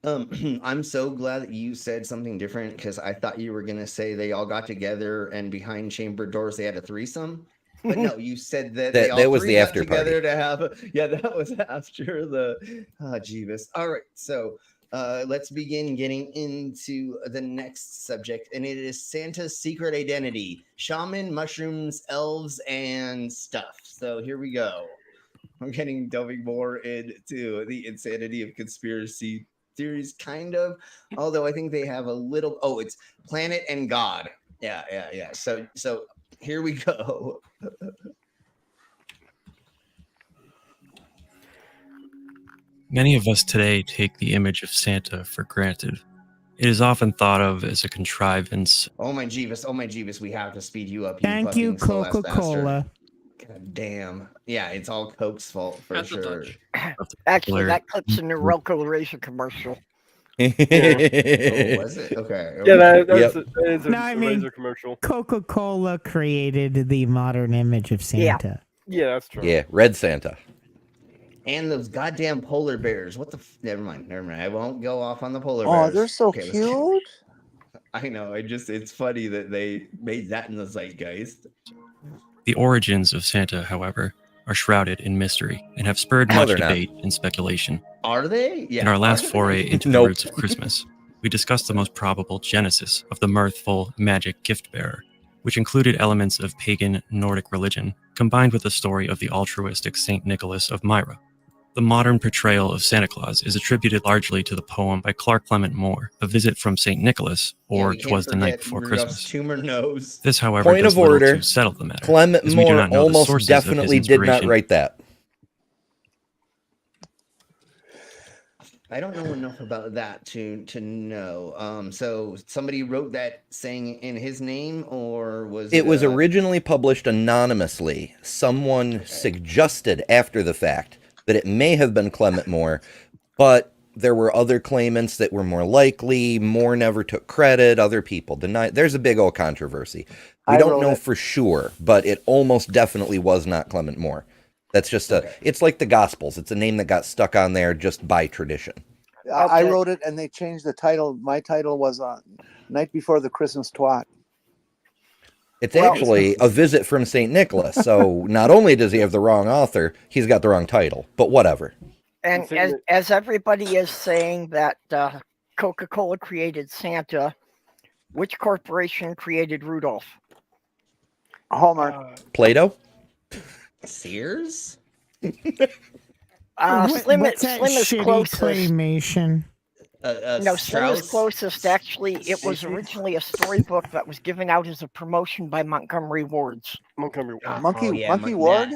I'm so glad that you said something different, because I thought you were going to say they all got together and behind chamber doors they had a threesome. But no, you said that they all that was three the got after together party. to have. Yeah, that was after the. Jeebus. All right, so let's begin getting into the next subject, and it is Santa's secret identity: shaman, mushrooms, elves, and stuff. So here we go. I'm delving more into the insanity of conspiracy theories, kind of. Although I think they have a little. Oh, it's planet and God. Yeah. So here we go. Many of us today take the image of Santa for granted. It is often thought of as a contrivance. Oh my Jeebus, we have to speed you up. Thank you, Coca-Cola. God damn. Yeah, it's all Coke's fault for sure. Actually, that clip's in the Relco Razor commercial. Oh, was it? Okay. Yeah, that Yep. is a No, I mean, Razor commercial. Coca-Cola created the modern image of Santa. Yeah, that's true. Yeah, Red Santa. And those goddamn polar bears. What the? Never mind. I won't go off on the polar Oh, bears. they're so Okay, let's- cute. I know. It's funny that they made that in the zeitgeist. The origins of Santa, however, are shrouded in mystery and have spurred No, much they're not. debate and speculation. Are they? Yeah. In our last are they? foray into the Nope. roots of Christmas, we discussed the most probable genesis of the mirthful magic gift bearer, which included elements of pagan Nordic religion, combined with the story of the altruistic Saint Nicholas of Myra. The modern portrayal of Santa Claus is attributed largely to the poem by Clark Clement Moore, A Visit from St. Nicholas, or we can't 'Twas the Night forget Before Rudolph's Christmas. tumor nose. This, however, Point does of little order. to settle the matter. Clement as we do Moore not know the almost sources of his definitely did not inspiration. write that. I don't know enough about that to know. So somebody wrote that saying in his name, or was It was originally published anonymously. Someone suggested after the fact that it may have been Clement Moore, but there were other claimants that were more likely. Moore never took credit. Other people denied. There's a big old controversy. We I don't wrote know it. for sure, but it almost definitely was not Clement Moore. That's just it's like the Gospels. It's a name that got stuck on there just by tradition. I wrote it, and they changed the title. My title was "Night Before the Christmas Twat." It's actually A Visit from St. Nicholas. So not only does he have the wrong author, he's got the wrong title, but whatever. And as everybody is saying that Coca-Cola created Santa, which corporation created Rudolph? Hallmark. Play-Doh? Sears? Slim what's that is shitty closest. claymation? No, Slim is closest. Actually, it was originally a storybook that was given out as a promotion by Montgomery Wards. Montgomery Ward. Monkey Ward?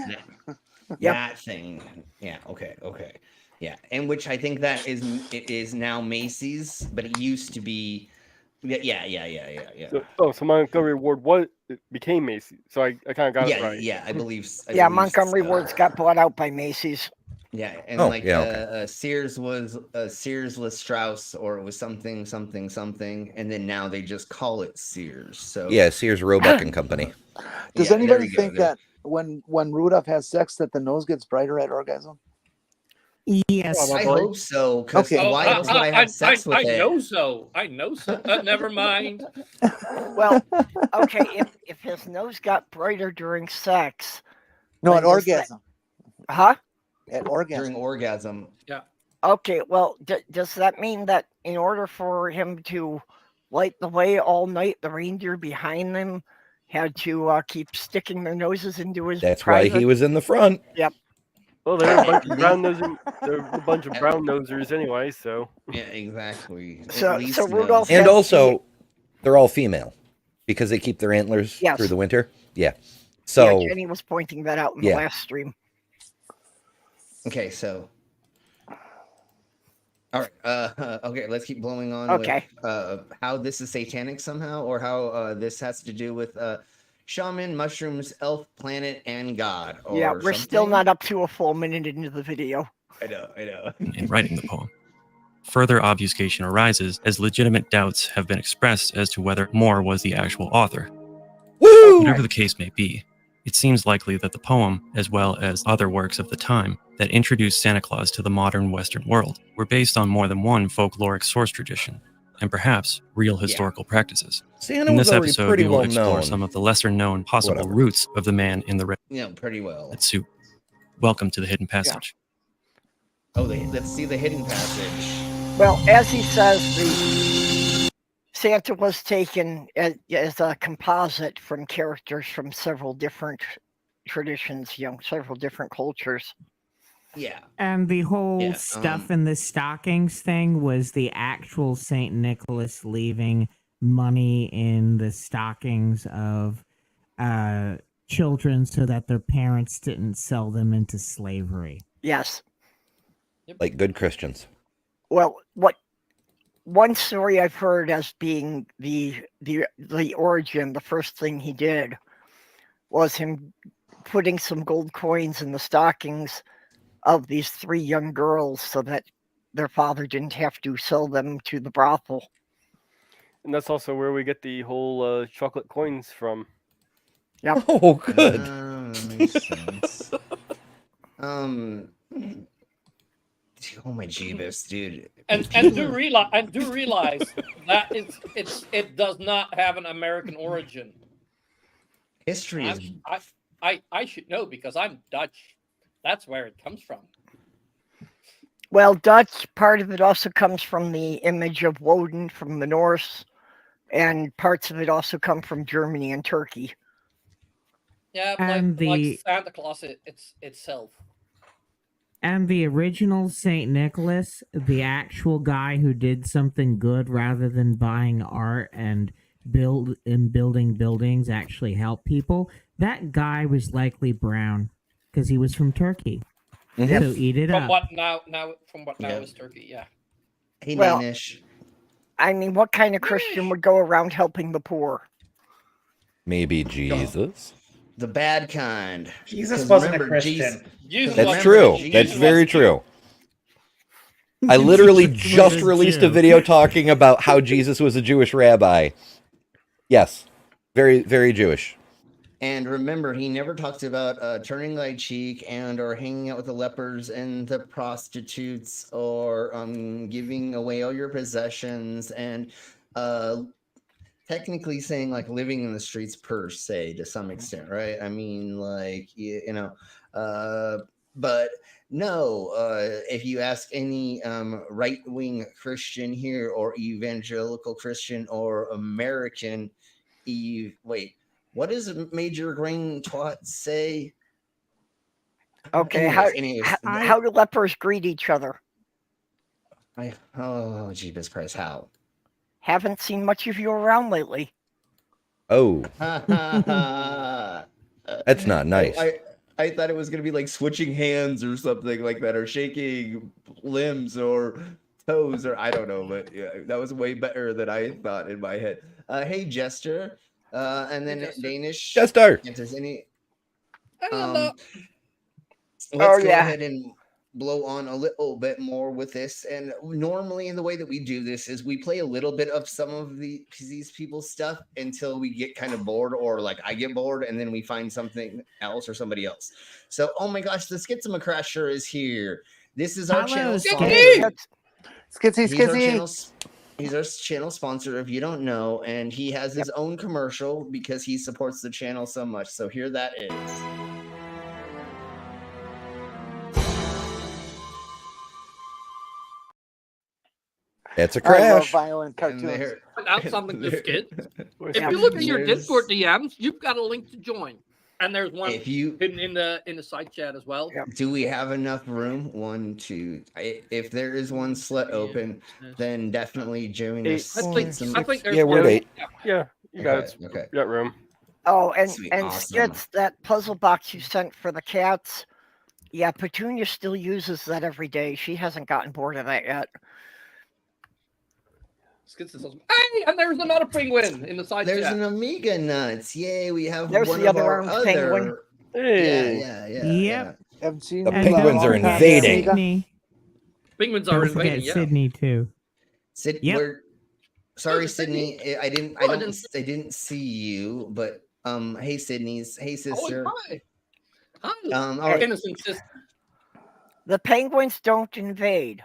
That thing. Yeah. Okay. Yeah, and which I think that is now Macy's, but it used to be. Yeah. So Montgomery Ward became Macy's. So I kind of got it right. Yeah, I believe. Montgomery Wards got bought out by Macy's. Yeah, and Sears was Sears was Strauss, or it was something, and then now they just call it Sears. So yeah, Sears, Roebuck and Company. Does anybody think that when Rudolph has sex, that the nose gets brighter at orgasm? Yes, I hope so. Because why else would I have sex with it? I know so. Never mind. Well, okay, if his nose got brighter during sex. No, at orgasm. Huh? At orgasm. During orgasm. Yeah. Okay, well, does that mean that in order for him to light the way all night, the reindeer behind them had to keep sticking their noses into his That's private? why he was in the front. Yep. Well, they're a bunch of brown nosers. They're a bunch of brown nosers anyway. So yeah, exactly. So Rudolph and also they're all female because they keep their antlers Yes. through the winter. Yeah. So yeah, Jenny was pointing that out in the last stream. Okay, so all right. Okay, let's keep blowing on. Okay. With, how this is satanic somehow, or how this has to do with shaman, mushrooms, elf, planet, and God. Or Yeah, we're still not up to a full minute into the video. I know. In writing the poem. Further obfuscation arises as legitimate doubts have been expressed as to whether Moore was the actual author. Woo! Whatever the case may be, it seems likely that the poem, as well as other works of the time that introduced Santa Claus to the modern Western world, were based on more than one folkloric source tradition, and perhaps real historical practices. Santa in was this already episode, pretty we will well explore known. some of the lesser-known possible roots of the man in the red pretty well. suit. Welcome to the Hidden Passage. Oh, let's see the hidden passage. Well, as he says, Santa was taken as a composite from characters from several different traditions, several different cultures. Yeah. And the whole stuff in the stockings thing was the actual Saint Nicholas leaving money in the stockings of children so that their parents didn't sell them into slavery. Yes. Like good Christians. Well, one story I've heard as being the origin, the first thing he did was him putting some gold coins in the stockings of these 3 young girls so that their father didn't have to sell them to the brothel. And that's also where we get the whole chocolate coins from. Yep. Oh, good. That makes sense. Oh my Jeebus, dude. And do realize that it does not have an American origin. History is. I should know because I'm Dutch. That's where it comes from. Well, Dutch, part of it also comes from the image of Woden from the Norse, and parts of it also come from Germany and Turkey. Yeah, And like Santa Claus itself. And the original St. Nicholas, the actual guy who did something good rather than buying art and building buildings, actually help people, that guy was likely brown because he was from Turkey. Mm-hmm. So eat it From up. what now is Turkey, yeah. Hey, Well, Danish. I mean, what kind of Christian would go around helping the poor? Maybe Jesus. The bad kind. Jesus wasn't a Christian. That's true. That's very true. I literally just released a video talking about how Jesus was a Jewish rabbi. Yes. Very, very Jewish. And remember, he never talks about turning thy cheek and or hanging out with the lepers and the prostitutes or giving away all your possessions and technically saying like living in the streets per se to some extent, right? I mean, like, but no, if you ask any right-wing Christian here or evangelical Christian or American, what does Major Grain Twat say? Okay, Anyways, how do lepers greet each other? Oh, Jesus Christ, how? Haven't seen much of you around lately. Oh. That's not nice. I thought it was going to be like switching hands or something like that, or shaking limbs or toes, or I don't know, but yeah, that was way better than I thought in my head. Hey, Jester. And then Danish. Jester. If there's any. I don't know. Let's go ahead and blow on a little bit more with this. And normally the way that we do this is we play a little bit of some of these people's stuff until we get kind of bored, or like I get bored, and then we find something else or somebody else. So, oh my gosh, the Schismocrasher is here. This is our channel sponsor. Skitsy. He's our channel sponsor, if you don't know, and he has his own commercial because he supports the channel so much. So here that is. It's a I love crash. violent cartoons. Without something to skid. If you look at your Discord DMs, you've got a link to join. And there's one hidden in the side chat as well. Do we have enough room? 1, 2. If there is one slut open, then definitely join us. I think there's we're at 8. Yeah, you got it. Okay. You got room. Oh, and Awesome. Skits, that puzzle box you sent for the cats. Yeah, Petunia still uses that every day. She hasn't gotten bored of that yet. Hey, and there's another penguin in the side There's chat. an Amiga Nuts. Yay, we have There's one the of other our orange penguin. other. Hey. Yeah. Haven't seen The them. penguins are invading. Sydney. Penguins Don't are forget invading, yeah. Sydney too. Sorry, Sydney. I didn't see you, but hey, Sydney's. Hey, sister. Oh, hi. All right. Innocent sister. The penguins don't invade.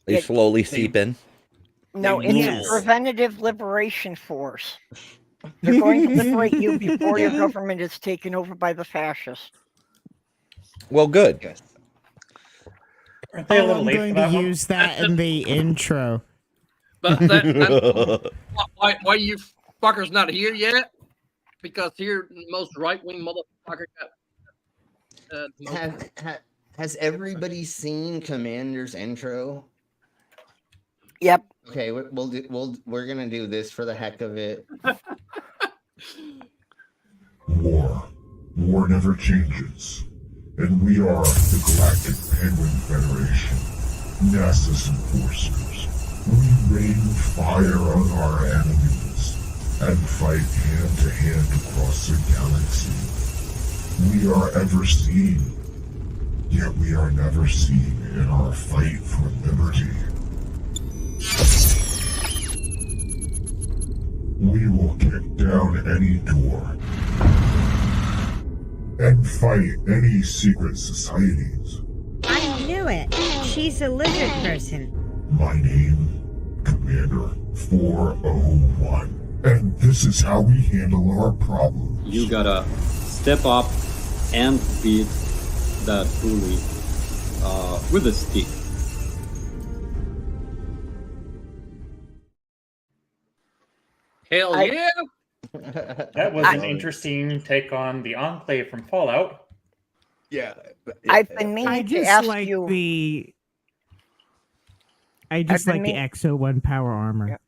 They slowly seep in. No, it's a preventative liberation force. They're going to liberate you before your government is taken over by the fascists. Well, good. Aren't they a little I'm late going for that to one? use that in the intro. But why you fuckers not here yet? Because here most right-wing motherfucker got. Has everybody seen Commander's intro? Yep. Okay, we're gonna do this for the heck of it. War never changes, and we are the Galactic Penguin Federation, NASA's enforcers. We rain fire on our enemies and fight hand to hand across the galaxy. We are ever seen, yet we are never seen in our fight for liberty. We will kick down any door and fight any secret societies. I knew it. She's a lizard person. My name, Commander 401. And this is how we handle our problems. You gotta step up and beat that bully with a stick. Hell yeah! That was an interesting take on the Enclave from Fallout. Yeah. I've been meaning to ask you. I just like the XO1 power armor.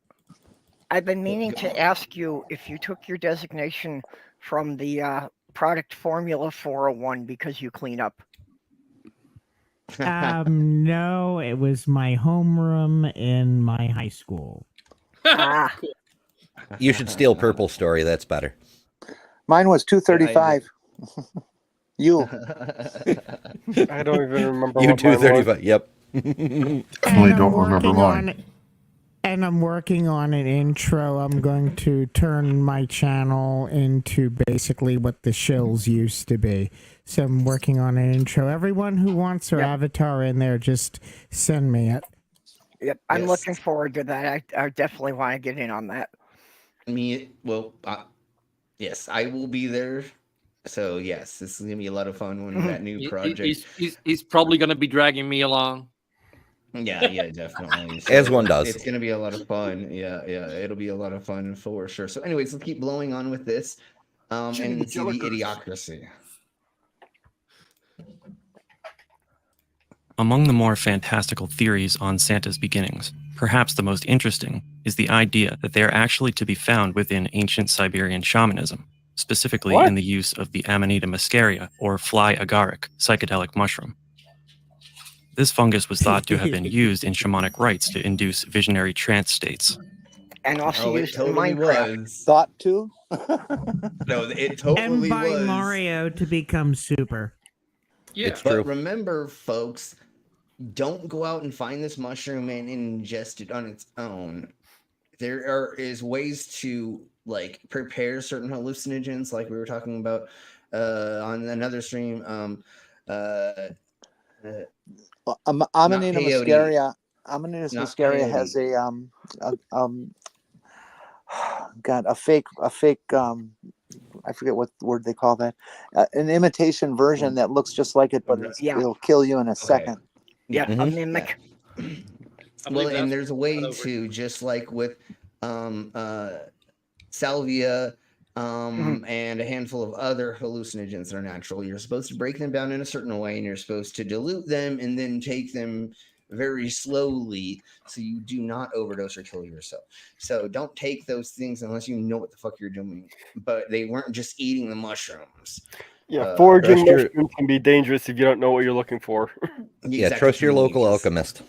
I've been meaning to ask you if you took your designation from the product Formula 401 because you clean up. No, it was my homeroom in my high school. Ah. You should steal Purple Story. That's better. Mine was 235. You. I don't even remember. You what mine was. 235. Yep. Definitely don't remember mine. And I'm working on an intro. I'm going to turn my channel into basically what the shills used to be. So I'm working on an intro. Everyone who wants their avatar in there, just send me it. Yep, I'm looking forward to that. I definitely want to get in on that. Yes, I will be there. So yes, this is gonna be a lot of fun when that new project. He's probably gonna be dragging me along. Yeah, definitely. So As one does. It's gonna be a lot of fun. Yeah, it'll be a lot of fun for sure. So, anyways, let's keep blowing on with this, and see the idiocracy. Among the more fantastical theories on Santa's beginnings, perhaps the most interesting is the idea that they are actually to be found within ancient Siberian shamanism, specifically in the use of the Amanita muscaria, or fly agaric, psychedelic mushroom. This fungus was thought to have been used in shamanic rites to induce visionary trance states. And also used in totally Minecraft. was. Thought to? No, it totally And by was. Mario to become super. Yeah, It's but true. remember, folks, don't go out and find this mushroom and ingest it on its own. There is ways to prepare certain hallucinogens, like we were talking about on another stream. Amanita muscaria. Amanita muscaria has a fake. I forget what word they call that. An imitation version that looks just like it, but it'll kill you in a second. Yeah, a mimic. Well, and there's a way to, just like with salvia and a handful of other hallucinogens that are natural. You're supposed to break them down in a certain way, and you're supposed to dilute them and then take them very slowly so you do not overdose or kill yourself. So don't take those things unless you know what the fuck you're doing. But they weren't just eating the mushrooms. Yeah, foraging mushrooms can be dangerous if you don't know what you're looking for. Yeah, trust your local alchemist,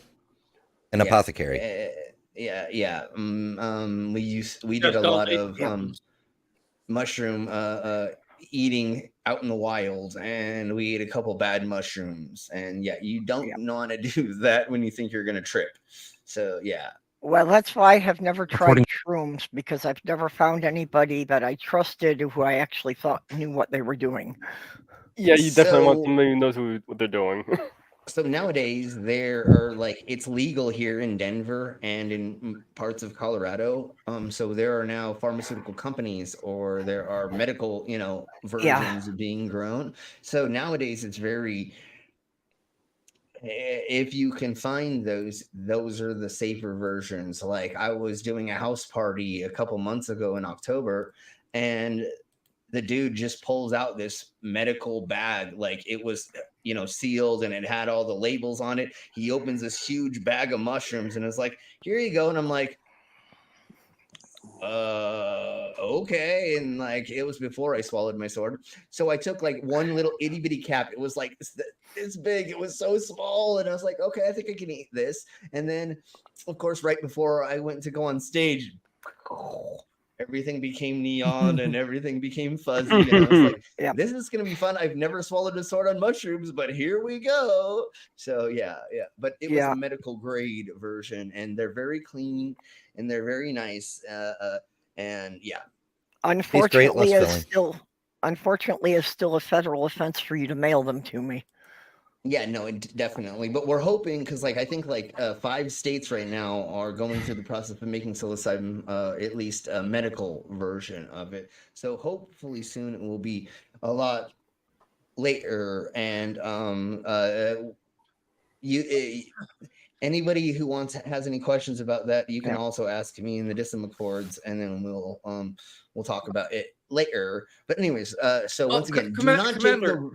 an apothecary. We did a lot of mushroom eating out in the wild, and we ate a couple bad mushrooms. And you don't want to do that when you think you're gonna trip. So Well, that's why I have never tried shrooms, because I've never found anybody that I trusted who I actually thought knew what they were doing. Yeah, you definitely want somebody who knows what they're doing. So nowadays there are it's legal here in Denver and in parts of Colorado. So there are now pharmaceutical companies, or there are medical, versions being grown. So nowadays it's very, if you can find those are the safer versions. Like, I was doing a house party a couple months ago in October, and the dude just pulls out this medical bag, like it was, sealed, and it had all the labels on it. He opens this huge bag of mushrooms and is like, "Here you go." And I'm like, okay. And it was before I swallowed my sword. So I took one little itty bitty cap. It was this big. It was so small. And I was like, okay, I think I can eat this. And then, of course, right before I went to go on stage, everything became neon and everything became fuzzy. And I was like, this is gonna be fun. I've never swallowed a sword on mushrooms, but here we go. So yeah. But it was a medical grade version, and they're very clean and they're very nice. And yeah. Unfortunately, it's still a federal offense for you to mail them to me. Yeah, no, definitely. But we're hoping, because I think 5 states right now are going through the process of making psilocybin at least a medical version of it. So hopefully soon it will be a lot later. And anybody who has any questions about that, you can also ask me in the Distant Chords, and then we'll talk about it later. But anyways, so once again, Commander,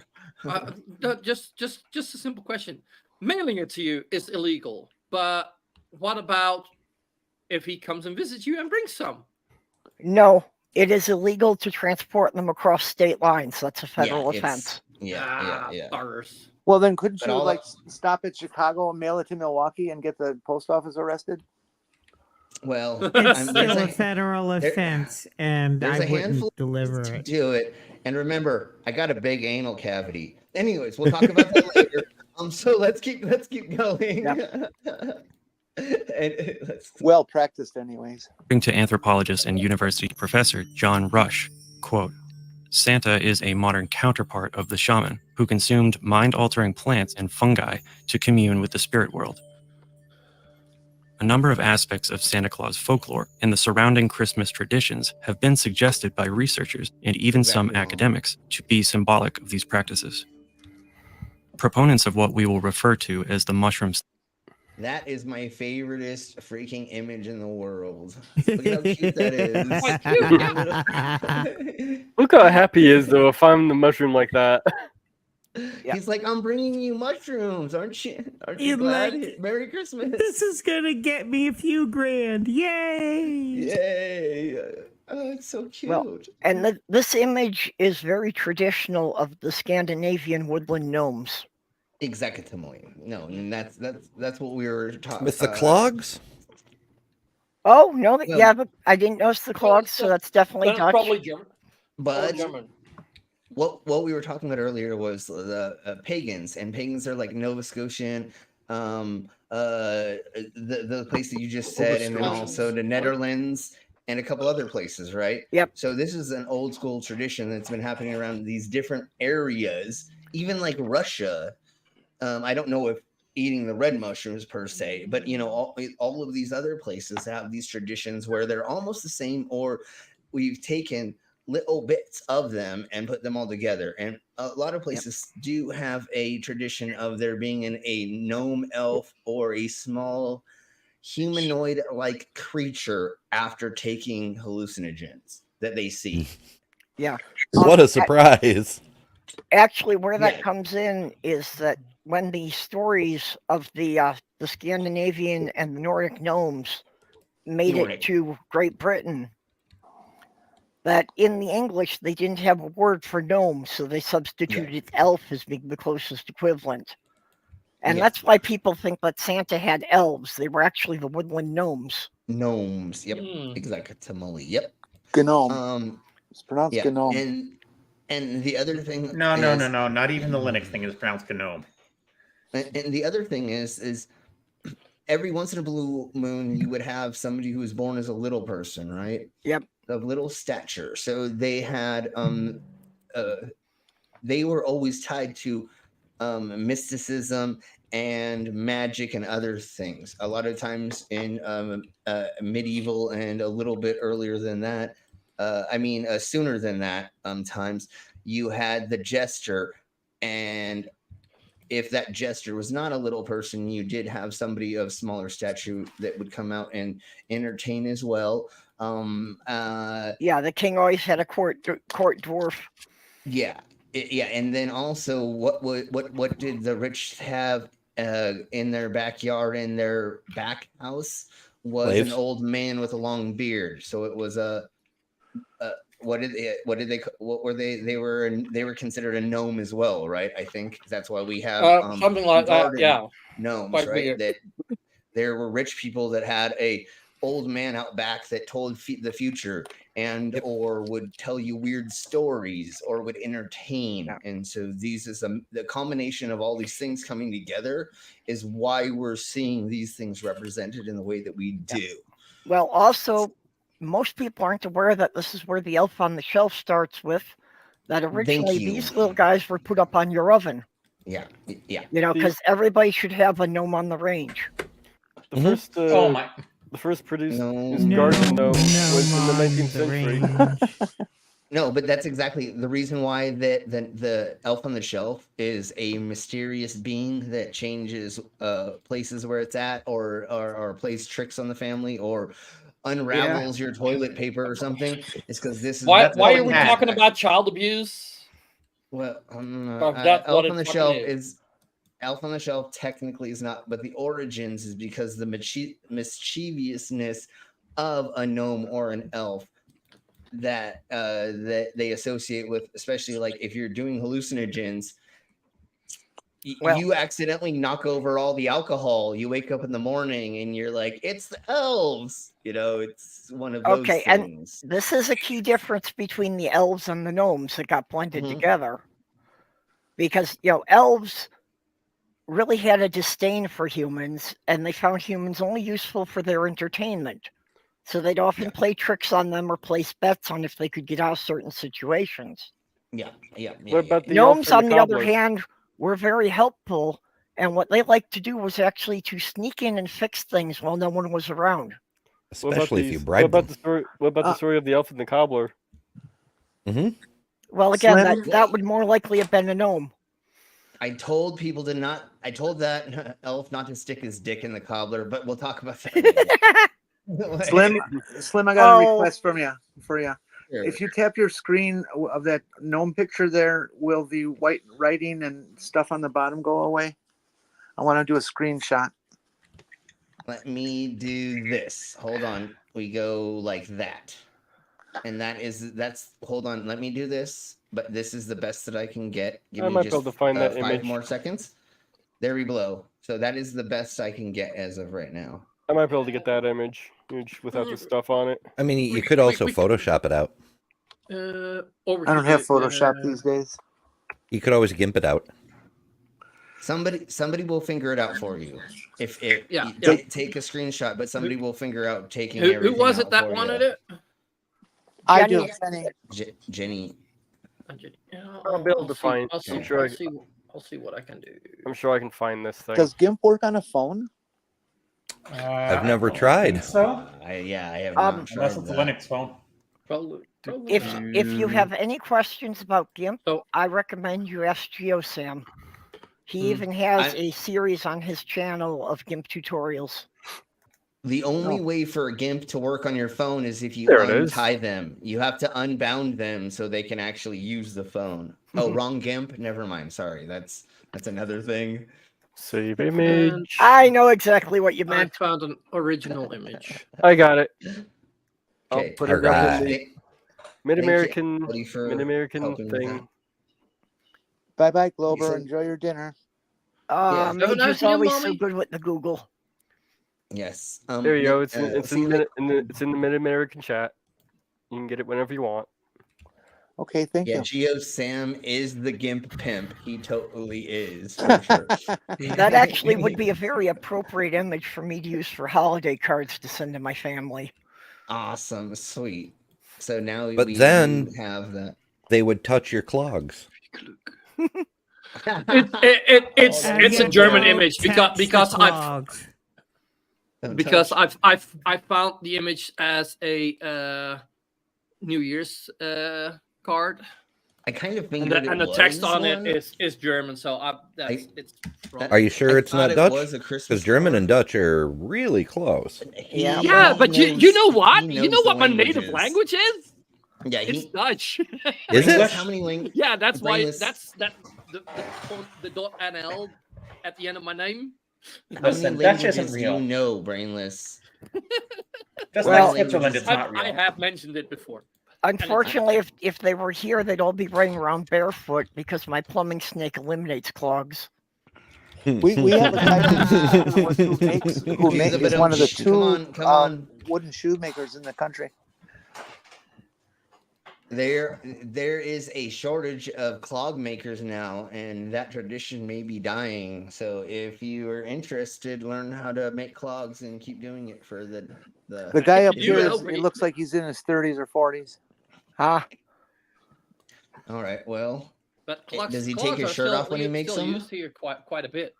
just a simple question. Mailing it to you is illegal, but what about if he comes and visits you and brings some? No, it is illegal to transport them across state lines. That's a federal offense. Yeah. Well, then couldn't you stop at Chicago and mail it to Milwaukee and get the post office arrested? Well, it's still a federal offense, and I wouldn't deliver it. Do it. And remember, I got a big anal cavity. Anyways, we'll talk about that later. So let's keep going. Well practiced, anyways. According to anthropologist and university professor John Rush, quote, Santa is a modern counterpart of the shaman who consumed mind-altering plants and fungi to commune with the spirit world. A number of aspects of Santa Claus folklore and the surrounding Christmas traditions have been suggested by researchers and even some academics to be symbolic of these practices. Proponents of what we will refer to as the mushroom. That is my favoriteest freaking image in the world. Look at how cute that is. Look how happy he is, though, if I'm the mushroom like that. He's like, I'm bringing you mushrooms, aren't you? Aren't you glad? Merry Christmas. This is gonna get me a few grand. Yay! Yay! Oh, it's so cute. Well, and this image is very traditional of the Scandinavian woodland gnomes. Exactly. No, and that's what we were talking with the clogs. Oh no, but I didn't notice the clogs, so that's definitely Dutch. Probably German. But German. What we were talking about earlier was the pagans, and pagans are like Nova Scotian, the place that you just said, and then also the Netherlands and a couple other places, right? Yep. So this is an old school tradition that's been happening around these different areas, even like Russia. I don't know if eating the red mushrooms per se, but all of these other places have these traditions where they're almost the same, or we've taken little bits of them and put them all together. And a lot of places do have a tradition of there being a gnome elf or a small humanoid like creature after taking hallucinogens that they see. Yeah. What a surprise. Actually, where that comes in is that when the stories of the Scandinavian and the Nordic gnomes made it to Great Britain, that in the English they didn't have a word for gnome, so they substituted elf as being the closest equivalent. And that's why people think that Santa had elves. They were actually the woodland gnomes. Gnomes, yep, exactly, yep. Gnome. It's pronounced gnome. And the other thing, no, not even the Linux thing is pronounced gnome. And the other thing is every once in a blue moon you would have somebody who was born as a little person, right? Yep. Of little stature. So they had they were always tied to mysticism and magic and other things. A lot of times in medieval and a little bit earlier than that, sooner than that, times you had the jester, and if that jester was not a little person, you did have somebody of smaller stature that would come out and entertain as well. The king always had a court dwarf. And then also, what did the rich have in their backyard, in their back house, was Slaves. An old man with a long beard. So it was they were considered a gnome as well, right? I think that's why we have something like that. Yeah, gnomes, quite right? weird. That there were rich people that had a old man out back that told the future, and or would tell you weird stories or would entertain. And so these is the combination of all these things coming together is why we're seeing these things represented in the way that we do. Well, also, most people aren't aware that this is where the elf on the shelf starts with, that originally these little guys were put up on your oven. Yeah. You know, because everybody should have a gnome on the range. The first, the first produced garden gnome was in the 19th century. No, but that's exactly the reason why the elf on the shelf is a mysterious being that changes places where it's at, or plays tricks on the family, or unravels your toilet paper or something. It's because this is why are we talking about child abuse? Well, that's Elf what on the it Shelf fucking is Elf on the Shelf technically is not, but the origins is because the mischievousness of a gnome or an elf that they associate with, especially like if you're doing hallucinogens, you accidentally knock over all the alcohol. You wake up in the morning and you're like, it's the elves. You know, it's one of those things. And this is a key difference between the elves and the gnomes that got blended together. Because, you know, elves really had a disdain for humans, and they found humans only useful for their entertainment. So they'd often play tricks on them or place bets on if they could get out of certain situations. What about the Gnomes, elf on and the other cobbler? hand, were very helpful, and what they liked to do was actually to sneak in and fix things while no one was around. Especially if you bribe What about the story of the elf and the cobbler? Well, again, that would more likely have been a gnome. I told people to not. I told that elf not to stick his dick in the cobbler, but we'll talk about that. Slim, I got a request from you. Sure. If you tap your screen of that gnome picture there, will the white writing and stuff on the bottom go away? I want to do a screenshot. Let me do this. Hold on. We go like that. And that's hold on. Let me do this. But this is the best that I can get. Give I me might be just able to find that 5 image. more seconds. There we blow. So that is the best I can get as of right now. I might be able to get that image without the stuff on it. I mean, you could also Photoshop it out. I don't have Photoshop these days. You could always GIMP it out. Somebody will figure it out for you. If take a screenshot, but somebody will figure out taking everything. Who was it out that for wanted you. it? I do. Jenny. I'll be able to find. I'll see what I can do. I'm sure I can find this thing. Does GIMP work on a phone? I've never tried. So? I have not tried unless it's a that. Linux phone. If you have any questions about GIMP, I recommend you ask GeoSam. He even has a series on his channel of GIMP tutorials. The only way for a GIMP to work on your phone is if you There it is. untie them. You have to unbound them so they can actually use the phone. Oh, wrong GIMP? Never mind. Sorry. That's another thing. Save image. I know exactly what you I meant. found an original image. I got it. I'll Okay. put it up in the Thank Mid-American you, buddy, for Mid-American helping with thing. Bye-bye, Glober. said- Enjoy your dinner. Yeah. Major's always so good with the Google. Yes. There you go. It's see you in the Mid-American chat. You can get it whenever you want. Okay, thank you. GeoSam is the GIMP pimp. He totally is. For sure. That actually would be a very appropriate image for me to use for holiday cards to send to my family. Awesome. Sweet. So now But we then have that. they would touch your clogs. It's a German image because I found the image as a New Year's card. I kind of and figured the text on it is German, so it's wrong. Are you sure it's not Dutch? was a Christmas Because German and Dutch are really close. Yeah, but you know what? You know what my native language is? Yeah, it's Dutch. Is it? How many languages? Yeah, that's why Brainless. the .nl at the end of my name. Listen, Dutch isn't real. You know, Brainless. Just like Switzerland, it's not real. I have mentioned it before. Unfortunately, if they were here, they'd all be running around barefoot because my plumbing snake eliminates clogs. We have a guy who is one of the two wooden shoemakers in the country. There is a shortage of clog makers now, and that tradition may be dying. So if you are interested, learn how to make clogs and keep doing it for the guy up here. It looks like he's in his 30s or 40s. Ah. All right. Well, but clogs, does he take his shirt off when he makes them? Used here quite a bit.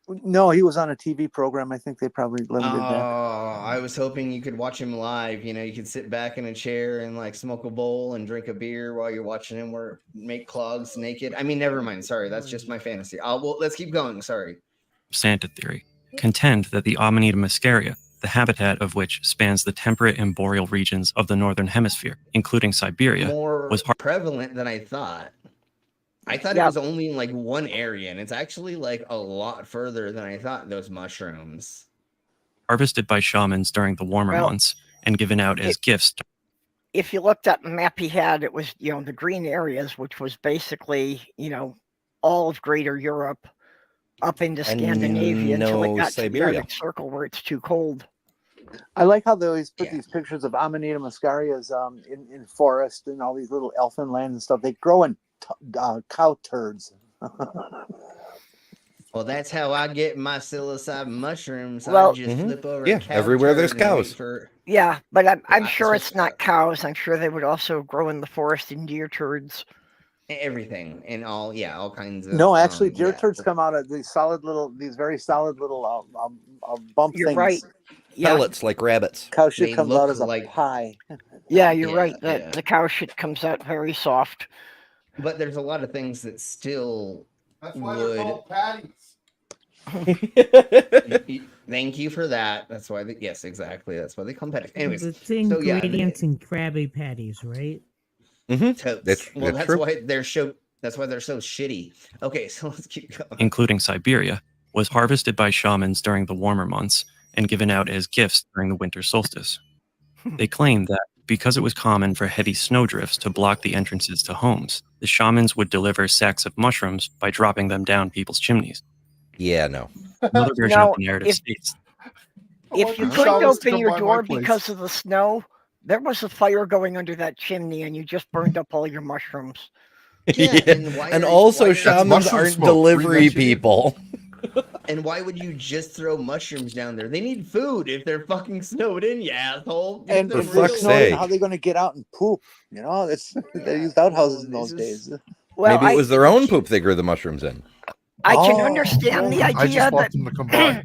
No, he was on a TV program. I think they probably limited that. Oh, I was hoping you could watch him live. You know, you could sit back in a chair and like smoke a bowl and drink a beer while you're watching him make clogs naked. I mean, never mind. Sorry, that's just my fantasy. Well, let's keep going. Sorry. Santa theory contend that the Amanita muscaria, the habitat of which spans the temperate and boreal regions of the northern hemisphere, including Siberia, was prevalent than I thought. I thought it was only in like one area, and it's actually like a lot further than I thought. Those mushrooms harvested by shamans during the warmer months and given out as gifts. If you looked at the map he had, it was the green areas, which was basically all of Greater Europe up into Scandinavia until it got to the Arctic Circle where it's too cold. I like how they always put these pictures of Amanita muscarias in forest and all these little elfin lands and stuff. They grow in cow turds. Well, that's how I get my psilocybin mushrooms. Well, I just flip over. Yeah, everywhere there's cows. Yeah, but I'm sure it's not cows. I'm sure they would also grow in the forest in deer turds. Everything and all kinds of. No, actually, deer turds come out of these very solid little bump You're things. Right. Yeah. Pellets like rabbits. Cow shit comes out as a pie. Yeah, you're right. The cow shit comes out very soft. But there's a lot of things that still would. Thank you for that. That's why yes, exactly. That's why they call patties. Anyways, it's ingredients in Krabby Patties, right? Mm-hmm. That's why they're so. That's why they're so shitty. Okay, so let's keep going. Including Siberia, was harvested by shamans during the warmer months and given out as gifts during the winter solstice. They claimed that because it was common for heavy snowdrifts to block the entrances to homes, the shamans would deliver sacks of mushrooms by dropping them down people's chimneys. Yeah, no. Another version of the narrative states. If you couldn't open your door because of the snow, there was a fire going under that chimney and you just burned up all your mushrooms. Yeah, and also shamans aren't delivery people. And why would you just throw mushrooms down there? They need food if they're fucking snowed in, you asshole. And for fuck's sake, how are they going to get out and poop? They used outhouses in those days. Well, maybe it was their own poop they grew the mushrooms in. I can understand the idea I just want them to combine.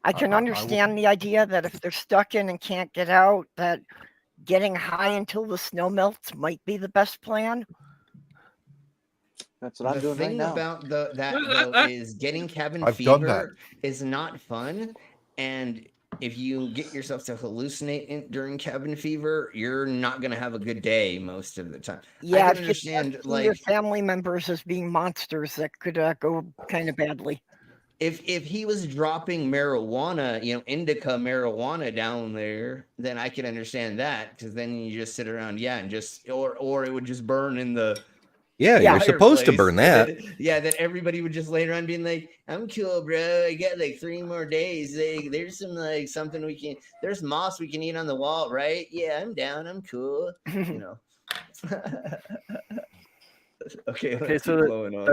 I can understand the idea that if they're stuck in and can't get out, that getting high until the snow melts might be the best plan. That's what I'm doing right now. The thing about that is getting cabin fever is not fun, and if you get yourself to hallucinate during cabin fever, you're not going to have a good day most of the time. Yeah, I can understand your family members as being monsters that could go kind of badly. If he was dropping marijuana, indica marijuana down there, then I could understand that, because then you just sit around, and just or it would just burn in the. Yeah, you're supposed to burn that. Then everybody would just lay around being like, I'm cool, bro. I got like 3 more days. There's some something there's moss we can eat on the wall, right? Yeah, I'm down. I'm cool. Okay, so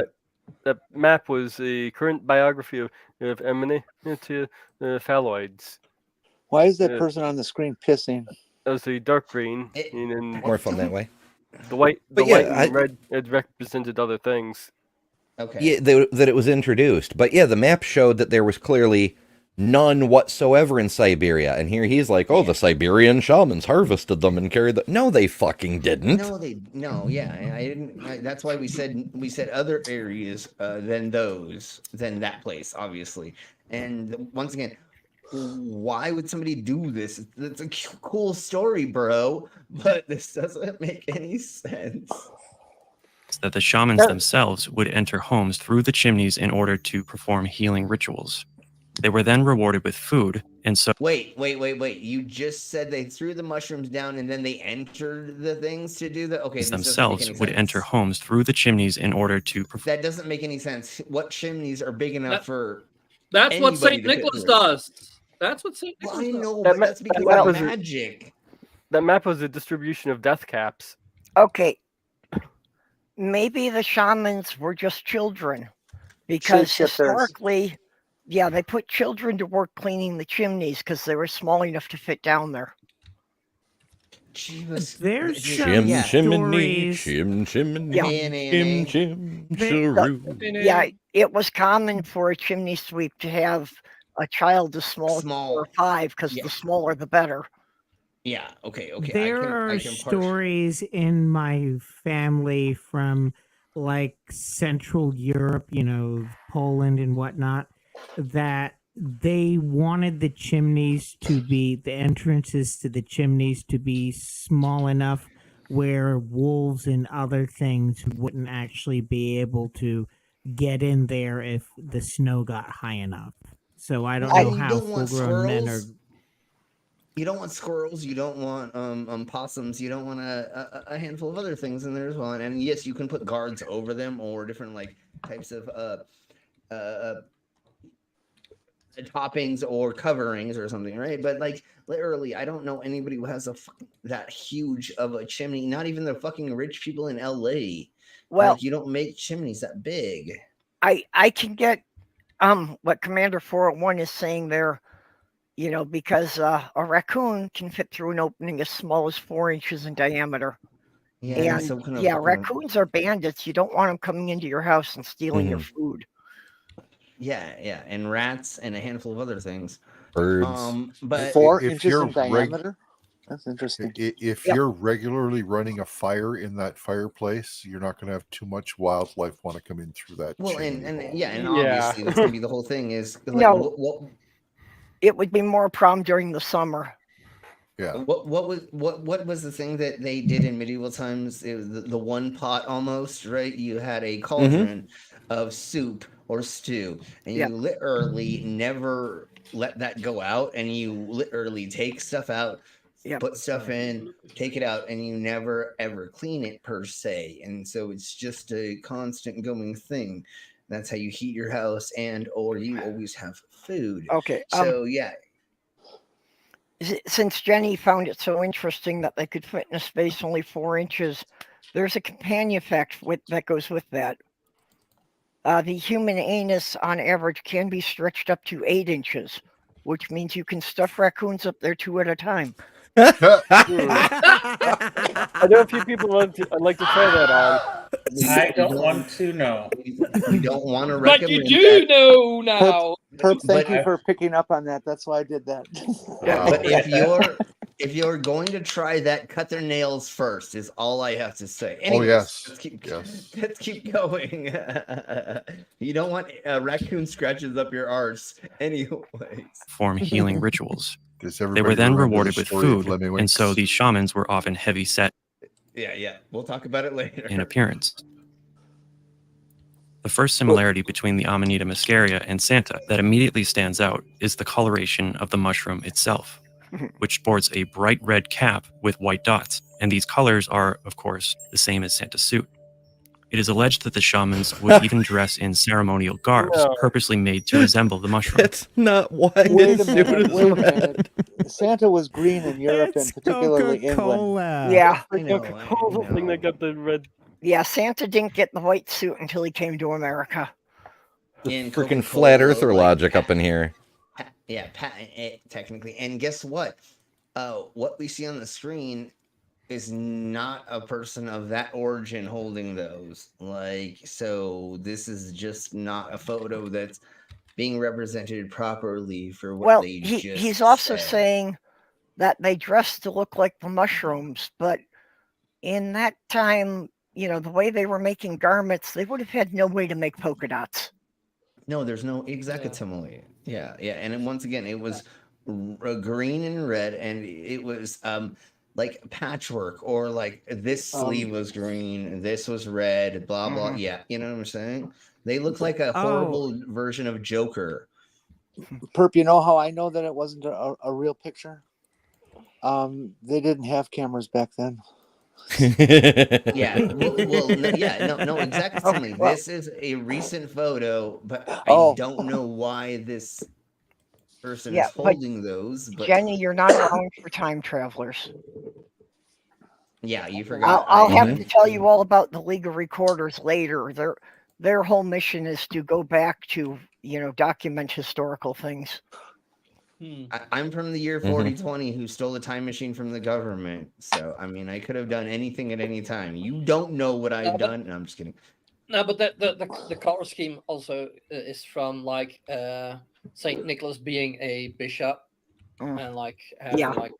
that map was a current biography of Emily to phalloids. Why is that person on the screen pissing? That was the dark green. More fun that way. The white and red, it represented other things. Okay. Yeah, that it was introduced. But yeah, the map showed that there was clearly none whatsoever in Siberia. And here he's like, the Siberian shamans harvested them and carried them. No, they fucking didn't. I didn't. That's why we said other areas than that place, obviously. And once again, why would somebody do this? That's a cool story, bro, but this doesn't make any sense. That the shamans themselves would enter homes through the chimneys in order to perform healing rituals. They were then rewarded with food, and so... Wait. You just said they threw the mushrooms down and then they entered the things to do that? Okay, themselves would enter homes through the chimneys in order to... That doesn't make any sense. What chimneys are big enough for... That's what St. Nicholas does. That's what St. Nicholas does. I know, but that's because of magic. That map was a distribution of death caps. Okay. Maybe the shamans were just children, because Shapeshifters. historically, yeah, they put children to work cleaning the chimneys because they were small enough to fit down there. Chimney, Yeah. chimney, Stories. chimney, Yeah. chim, Yeah, it was common for a chimney sweep to have a child as small as 4 or 5, because the smaller the better. Yeah. Okay. There are stories in my family from like Central Europe, Poland and whatnot, that they wanted the entrances to the chimneys to be small enough where wolves and other things wouldn't actually be able to get in there if the snow got high enough. So I don't know how full-grown men are. You don't want squirrels. You don't want possums. You don't want a handful of other things in there as well. And yes, you can put guards over them or different like types of toppings or coverings or something, right? But like literally, I don't know anybody who has that huge of a chimney. Not even the fucking rich people in LA. Well, like, you don't make chimneys that big. I can get what Commander 401 is saying there. Because a raccoon can fit through an opening as small as 4 inches in diameter. Yeah, And raccoons are bandits. You don't want them coming into your house and stealing your food. Yeah, and rats and a handful of other things. Birds. But 4 inches in diameter? That's interesting. If you're regularly running a fire in that fireplace, you're not going to have too much wildlife want to come in through that. Well, and obviously that's going to be the whole thing is like, no. It would be more a problem during the summer. Yeah. What was the thing that they did in medieval times? It was the one pot almost, right? You had a cauldron of soup or stew, and you literally never let that go out, and you literally take stuff out, put stuff in, take it out, and you never ever clean it per se. And so it's just a constant going thing. That's how you heat your house, or you always have food. Okay. So yeah. Since Jenny found it so interesting that they could fit in a space only 4 inches, there's a companion effect that goes with that. The human anus, on average, can be stretched up to 8 inches, which means you can stuff raccoons up there 2 at a time. I know a few people I'd like to try that on. I don't want to know. We don't want to But recommend you do that. know now. Perp, thank you for picking up on that. That's why I did that. But if you're going to try that, cut their nails first. Is all I have to say. Anyways, yes. Let's keep going. You don't want raccoon scratches up your arse, anyways. Perform healing rituals. Does They were everybody then remember rewarded the with story of food, Lemmy and Winks? so these shamans were often heavy set Yeah. We'll talk about it later. in appearance. The first similarity between the Amanita muscaria and Santa that immediately stands out is the coloration of the mushroom itself, which sports a bright red cap with white dots, and these colors are, of course, the same as Santa's suit. It is alleged that the shamans would even dress in ceremonial garbs purposely made to resemble the mushroom. That's not why Wait his a suit minute. is Wait a red. minute. Santa was green in Europe and particularly England. Yeah. The Coca-Cola thing that got the red. Yeah, Santa didn't get the white suit until he came to America. Freaking flat earther logic up in here. Yeah, technically. And guess what? What we see on the screen is not a person of that origin holding those. So this is just not a photo that's being represented properly for what they just he's also said. saying that they dress to look like the mushrooms, but in that time, the way they were making garments, they would have had no way to make polka dots. No, there's no exactly. Yeah. And then once again, it was green and red, and it was like patchwork, or like this sleeve was green, this was red, blah blah. Yeah, you know what I'm saying? They look like a horrible version of Joker. Perp, you know how I know that it wasn't a real picture? They didn't have cameras back then. Yeah, no, exactly. This is a recent photo, but I don't know why this person Yeah, is holding those. But Jenny, you're not allowing for time travelers. yeah, you forgot. I'll have to tell you all about the League of Recorders later. Their whole mission is to go back to, document historical things. I'm from the year 4020 who stole a time machine from the government. So, I mean, I could have done anything at any time. You don't know what I've done. No, I'm just kidding. No, but the color scheme also is from like Saint Nicholas being a bishop and like having like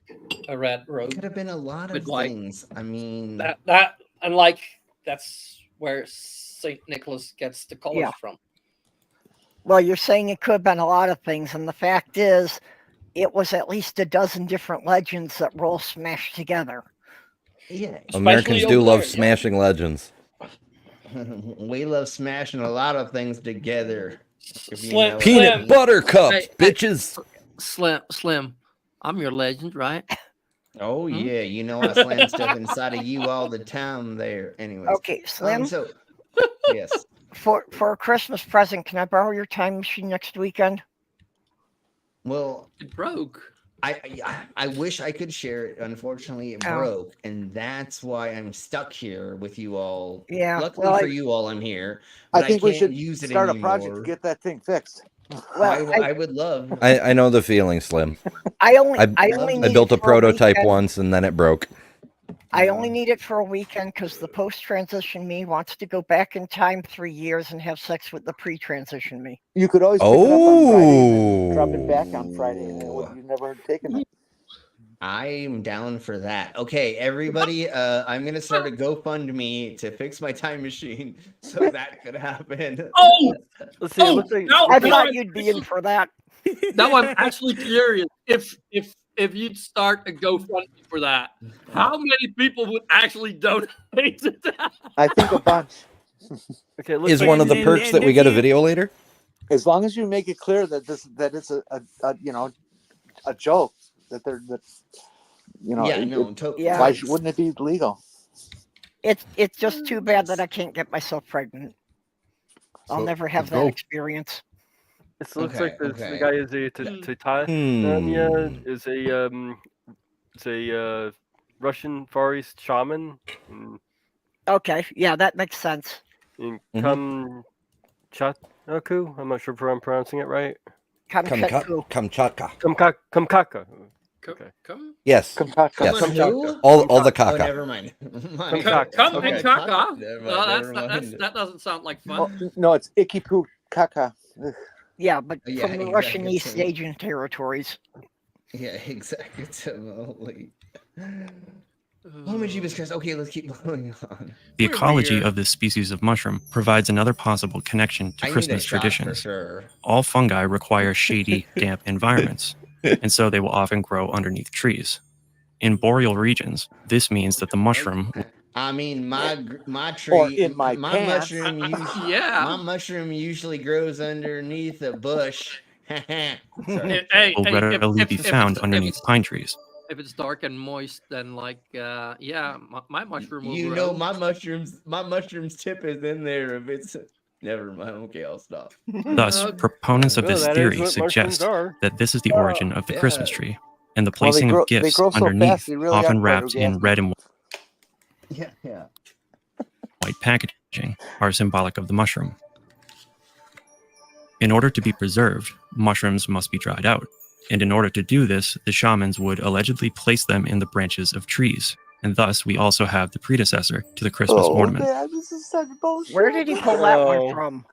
a red robe. Could have been a lot of things. I mean, that and like that's where Saint Nicholas gets the colors from. Well, you're saying it could have been a lot of things, and the fact is, it was at least a dozen different legends that were all smashed together. Yeah, Americans do love smashing legends. We love smashing a lot of things together. Peanut butter cups, bitches. Slim, I'm your legend, right? Oh yeah, I slam stuff inside of you all the time there. Anyways. Okay, Slim. Yes. For a Christmas present, can I borrow your time machine next weekend? Well, it broke. I wish I could share it. Unfortunately, it broke, and that's why I'm stuck here with you all. Yeah. Luckily for you all, I'm here. I think we should use it start anymore. a project to get that thing fixed. Well, I would love. I know the feeling, Slim. I built a prototype once and then it broke. I only need it for a weekend because the post-transition me wants to go back in time 3 years and have sex with the pre-transition me. You could always pick it up on Friday and drop it back on Friday. You've never taken it. I'm down for that. Okay, everybody, I'm gonna start a GoFundMe to fix my time machine so that could happen. Oh, let's see. I thought you'd be in for that. Now I'm actually curious if you'd start a GoFundMe for that, how many people would actually donate to that? I think a bunch. Okay, is one of the perks that we get a video later? As long as you make it clear that it's a joke, that they're why wouldn't it be legal? It's just too bad that I can't get myself pregnant. I'll never have that experience. It looks like the guy is a Titania is a Russian Far East shaman. Okay, yeah, that makes sense. In Kamchatka, I'm not sure if I'm pronouncing it right. Kamchatka. Kamchatka. Okay. Yes. Kamchatka. Yes. Who? All the caca. Oh, never mind. That doesn't sound like fun. No, it's icky poo caca. Yeah, but from the Russian East Asian territories. Yeah, exactly. Totally. Oh my Jeebus Christ. Okay, let's keep going on. The ecology of this species of mushroom provides another possible connection to Christmas traditions. Sure. All fungi require shady, damp environments, and so they will often grow underneath trees. In boreal regions, this means that the mushroom... I mean, my tree, or in my mushroom, my mushroom usually grows underneath a bush. will readily be found underneath pine trees. If it's dark and moist, then like, my mushroom will grow. Know, my mushroom's tip is in there. If it's never mind, okay, I'll stop. Thus, proponents of this theory suggest that this is the origin of the Christmas tree, and the placing of gifts underneath, often wrapped in red and white packaging, are symbolic of the mushroom. In order to be preserved, mushrooms must be dried out, and in order to do this, the shamans would allegedly place them in the branches of trees, and thus we also have the predecessor to the Christmas ornament. Man, this is such bullshit. Where did he pull that one from?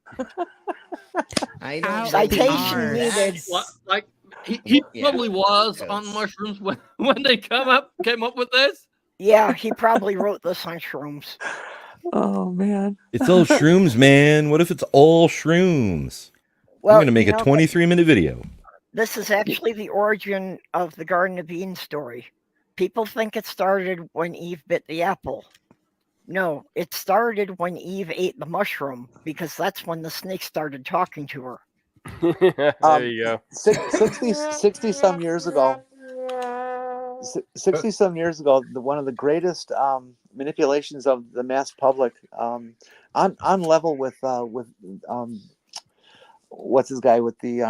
I don't citation needed. Like he probably was on mushrooms when they came up with this. Yeah, he probably wrote this on shrooms. Oh man, it's all shrooms, man. What if it's all shrooms? Well, I'm gonna make a 23-minute video. This is actually the origin of the Garden of Eden story. People think it started when Eve bit the apple. No, it started when Eve ate the mushroom, because that's when the snake started talking to her. There you go. 60 some years ago. 60 some years ago, one of the greatest manipulations of the mass public, on level with what's his guy with the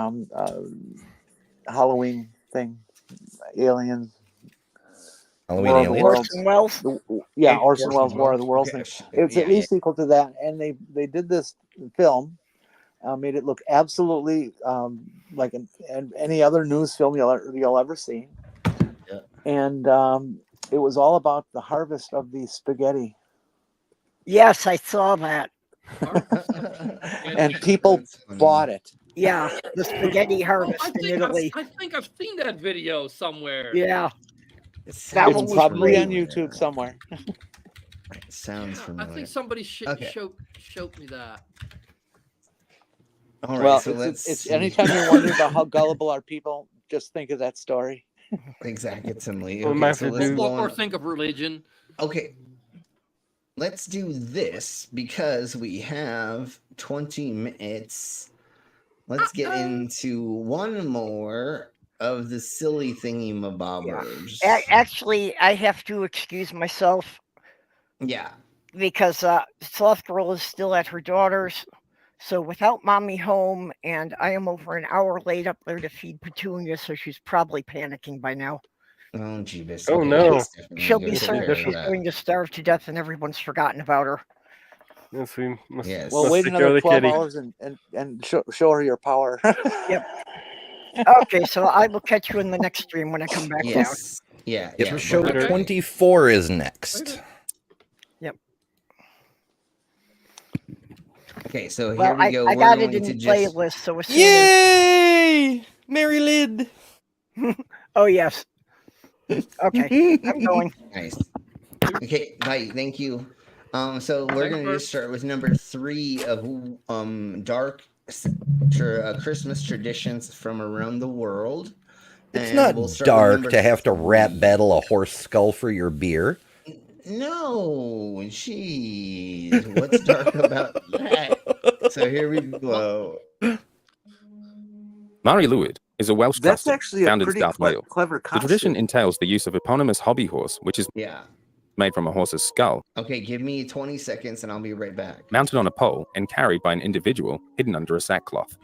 Halloween thing, Aliens. Halloween War of the Aliens? Worlds. Orson Welles? Yeah, Orson Welles' War of the Worlds Okay. thing. It's at least equal to that. And they did this film, made it look absolutely like any other news film you'll ever see. Yeah. And it was all about the harvest of the spaghetti. Yes, I saw that. And people bought it. Yeah, the spaghetti harvest in Italy. I think I've seen that video somewhere. Yeah. That one was probably on YouTube somewhere. Sounds familiar. I think somebody showed me that. All right, Well, so it's anytime you're wondering about how gullible are people, just think of that story. Exactly. Well, Okay, so let's go Or on. think of religion. Okay. Let's do this because we have 20 minutes. Let's get into one more of the silly thingy mabobbers. Actually, I have to excuse myself. Yeah. Because Sloth Girl is still at her daughter's. So without mommy home, and I am over an hour late up there to feed Petunia, so she's probably panicking by now. Oh, Jeebus. Oh, Okay, no. let's definitely She'll go be take certain care of she's that. going to starve to death and everyone's forgotten about her. Yes, we must. Yes. Well, must wait take care of another the 12 kitty. hours and show her your power. Yep. Okay, so I will catch you in the next stream when I come back down. Yes. Yeah. Yep, yeah. show Okay. 24 is next. Yep. Okay, so here Well, we go. I We're got it going in to the just... playlist, so as soon Yay! Mary Lyd. Oh, yes. Okay, I'm going. Nice. Okay, bye. Thank you. So we're gonna just start with number 3 of dark Christmas traditions from around the world. It's And not we'll start with dark number to have to 3. rap battle a horse skull for your beer. No, jeez. What's dark about that? So here we go. Mari Lwyd is a Welsh That's custom actually a found in pretty South Wales. clever The tradition costume. entails the use of eponymous hobby horse, which is made from a horse's skull, Okay, give me 20 seconds and I'll be right back. mounted on a pole and carried by an individual hidden under a sackcloth.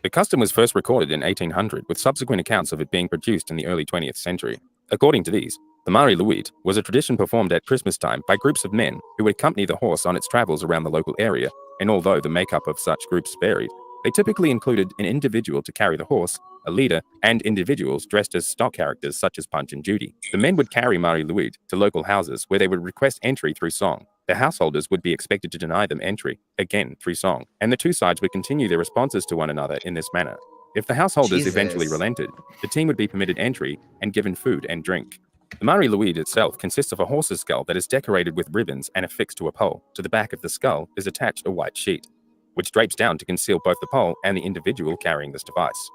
The custom was first recorded in 1800, with subsequent accounts of it being produced in the early 20th century. According to these, the Mari Lwyd was a tradition performed at Christmas time by groups of men who would accompany the horse on its travels around the local area, and although the makeup of such groups varied, they typically included an individual to carry the horse, a leader, and individuals dressed as stock characters such as Punch and Judy. The men would carry Mari Lwyd to local houses where they would request entry through song. The householders would be expected to deny them entry, again through song, and the two sides would continue their responses to one another in this manner. If the householders eventually Jesus. relented, the team would be permitted entry and given food and drink. The Mari Lwyd itself consists of a horse's skull that is decorated with ribbons and affixed to a pole. To the back of the skull is attached a white sheet, which drapes down to conceal both the pole and the individual carrying this device.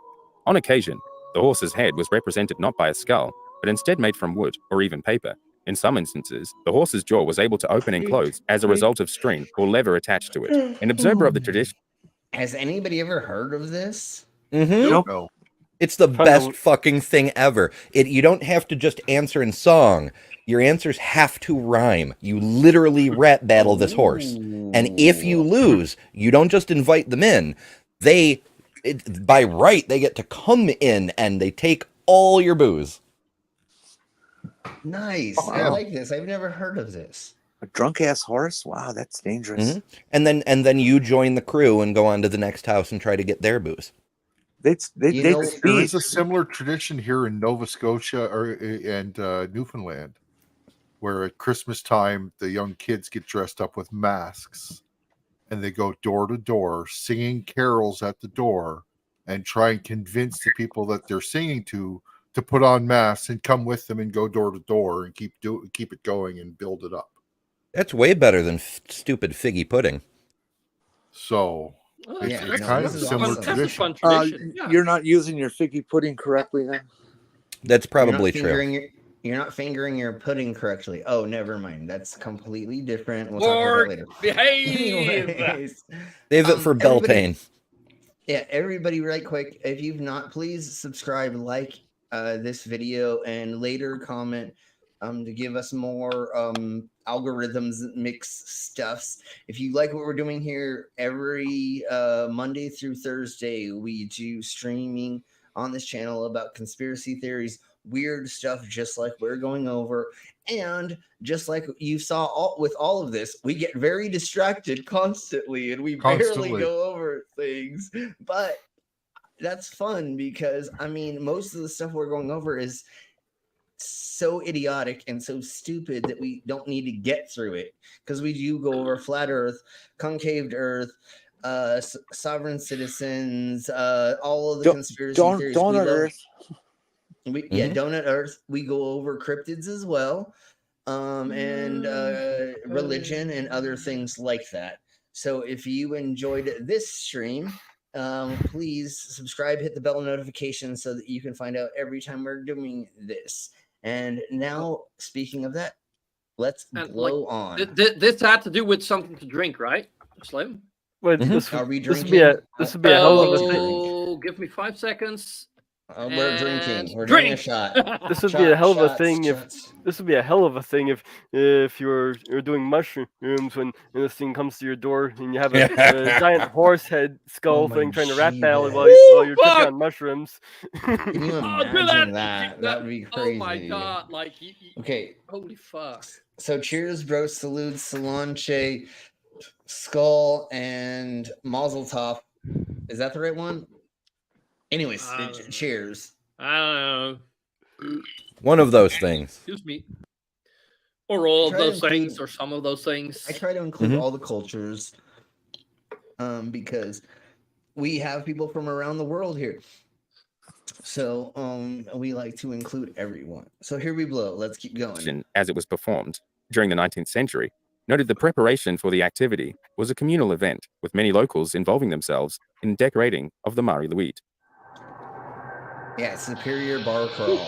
On occasion, the horse's head was represented not by a skull, but instead made from wood or even paper. In some instances, the horse's jaw was able to open and close as a result of string or lever attached to it. An observer of the tradition. Has anybody ever heard of this? Mm-hmm. No. It's the best fucking thing ever. You don't have to just answer in song. Your answers have to rhyme. You literally rap battle this horse. And if you lose, you don't just invite them in. By right, they get to come in and they take all your booze. Nice. Oh, I wow. like this. I've never heard of this. A drunk ass horse? Wow, that's dangerous. Mm-hmm. And then you join the crew and go on to the next house and try to get their booze. They There is a similar tradition here in Nova Scotia and Newfoundland, where at Christmas time the young kids get dressed up with masks, and they go door to door singing carols at the door, and try and convince the people that they're singing to put on masks and come with them and go door to door and keep it going and build it up. That's way better than stupid figgy pudding. So. It's kind of a similar tradition. You're not using your figgy pudding correctly then? That's probably true. You're not fingering your pudding correctly. Oh, never mind. That's completely different. We'll Lord, talk about that later. behave. Anyways, Save it for Beltane. Yeah, everybody, right quick. If you've not, please subscribe, like this video, and later comment to give us more algorithms mix stuffs. If you like what we're doing here, every Monday through Thursday we do streaming on this channel about conspiracy theories, weird stuff, just like we're going over. And just like you saw with all of this, we get very distracted constantly and we barely go over things. But that's fun because, I mean, most of the stuff we're going over is so idiotic and so stupid that we don't need to get through it, because we do go over flat earth, concaved earth, sovereign citizens, all of the conspiracy theories. Donut Earth. Donut Earth. We go over cryptids as well, and religion and other things like that. So if you enjoyed this stream, please subscribe, hit the bell notification so that you can find out every time we're doing this. And now, speaking of that, let's blow on. This had to do with something to drink, right, Slim? Wait, Are we this drinking? would be a hell of a thing. Oh, give me 5 seconds. We're drinking. We're doing a shot. This would be a hell of a thing if you're doing mushrooms when this thing comes to your door and you have a giant horse head skull thing trying to rat battle while you're tripping on mushrooms. Can you imagine that? That would be crazy. Oh my god! Like, okay. Holy fuck! So cheers, bro. Salute, Solanche, Skull, and Mazel Tov. Is that the right one? Anyways, cheers. I don't know. One of those things. Excuse me. Or all of those things, or some of those things. I try to include all the cultures, because we have people from around the world here. So we like to include everyone. So here we blow. Let's keep going. As it was performed during the 19th century, noted the preparation for the activity was a communal event, with many locals involving themselves in decorating of the Mari Luit. Yeah, Superior Bar Crawl.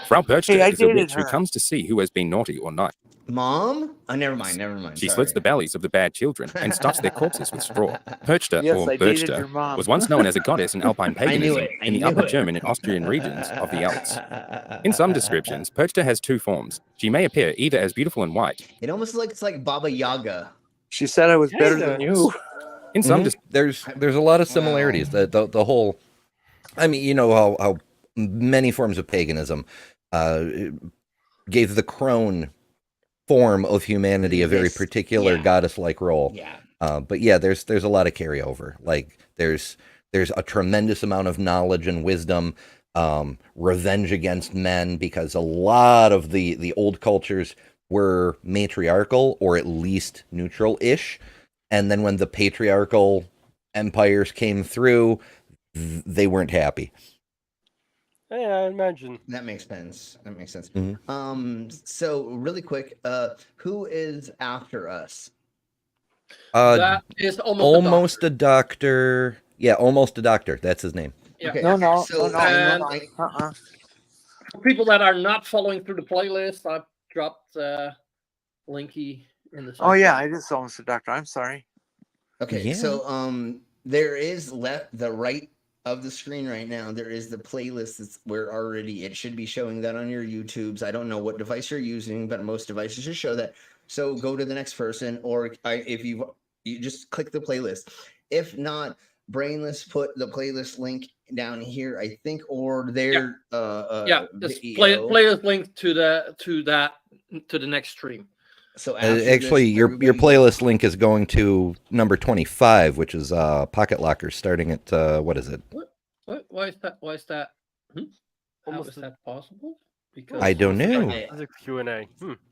Frau Perchta is a witch who comes to see who has been naughty or not. Mom? Oh, never mind. She slits the bellies of the bad children and stuffs their corpses with straw. Perchta, Yes, or I dated your Berchta, mom. was once known as a goddess in Alpine paganism in the Upper it. German and Austrian regions of the Alps. In some descriptions, Perchta has two forms. She may appear either as beautiful and white. It almost looks like Baba Yaga. She said I was better than you. In some, there's a lot of similarities. The whole, I mean, you know how many forms of paganism gave the crone form of humanity a very particular goddess-like role. Yeah. But yeah, there's a lot of carryover. Like there's a tremendous amount of knowledge and wisdom, revenge against men, because a lot of the old cultures were matriarchal or at least neutral-ish. And then when the patriarchal empires came through, they weren't happy. Yeah, I imagine. That makes sense. Mm-hmm. So really quick, who is after us? That is almost a doctor. Yeah, almost a doctor. That's his name. Yeah. Okay. No. For people that are not following through the playlist, I've dropped Linky in the. Oh yeah, I just almost a doctor. I'm sorry. Okay, so there is the right of the screen right now, there is the playlist that's where already it should be showing that on your YouTubes. I don't know what device you're using, but most devices should show that. So go to the next person, or if you just click the playlist. If not, Brainless put the playlist link down here, I think, or their just playlist link to the next stream. So actually, your playlist link is going to number 25, which is Pocket Locker, starting at what is it? What? Why is that? How is that possible? Because I don't know. It's a Q&A.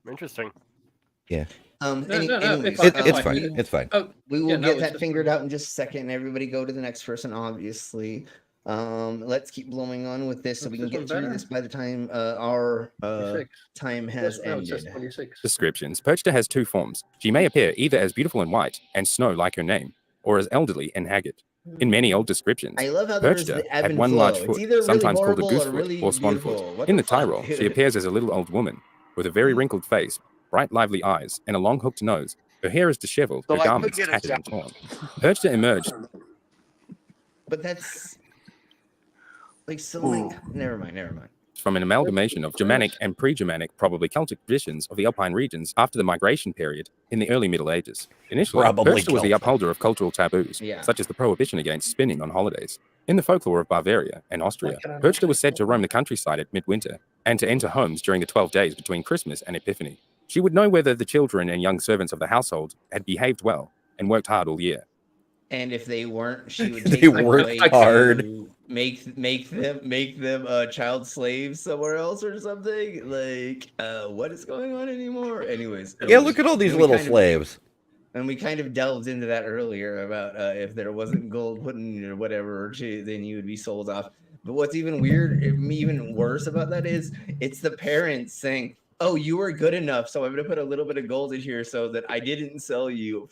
Interesting. Yeah. Anyways, it's fine. It's fine. We will get that figured out in just a second. Everybody go to the next person, obviously. Let's keep blowing on with this so we can get through this by the time our time has ended. Descriptions. Perchta has two forms. She may appear either as beautiful and white and snow like her name, or as elderly and haggard. In many old descriptions, I love how there's Perchta the ebb had and one flow. large It's foot, either really sometimes called a horrible or goosefoot really or swan beautiful. foot. What In the the Tyrol, fuck? she appears as a little old woman with a very wrinkled face, bright lively eyes, and a long hooked nose. Her hair is disheveled, her garments tattered and torn. Perchta emerged. But that's like so like never mind. From an amalgamation of Germanic and pre-Germanic, probably Celtic traditions of the Alpine regions after the migration period in the early Middle Ages. Initially, Probably Perchta was the Celtic. upholder of cultural taboos, Yeah. such as the prohibition against spinning on holidays. In the folklore of Bavaria and Austria, Perchta was said to roam the countryside at midwinter and to enter homes during the 12 days between Christmas and Epiphany. She would know whether the children and young servants of the household had behaved well and worked hard all year. And if they weren't, she would They take them worked away hard. to make them child slaves somewhere else or something. Like, what is going on anymore? Anyways, Yeah, look at all these little slaves. And we kind of delved into that earlier about if there wasn't gold put in or whatever, then you would be sold off. But what's even even worse about that is it's the parents saying, "Oh, you were good enough, so I'm going to put a little bit of gold in here so that I didn't sell you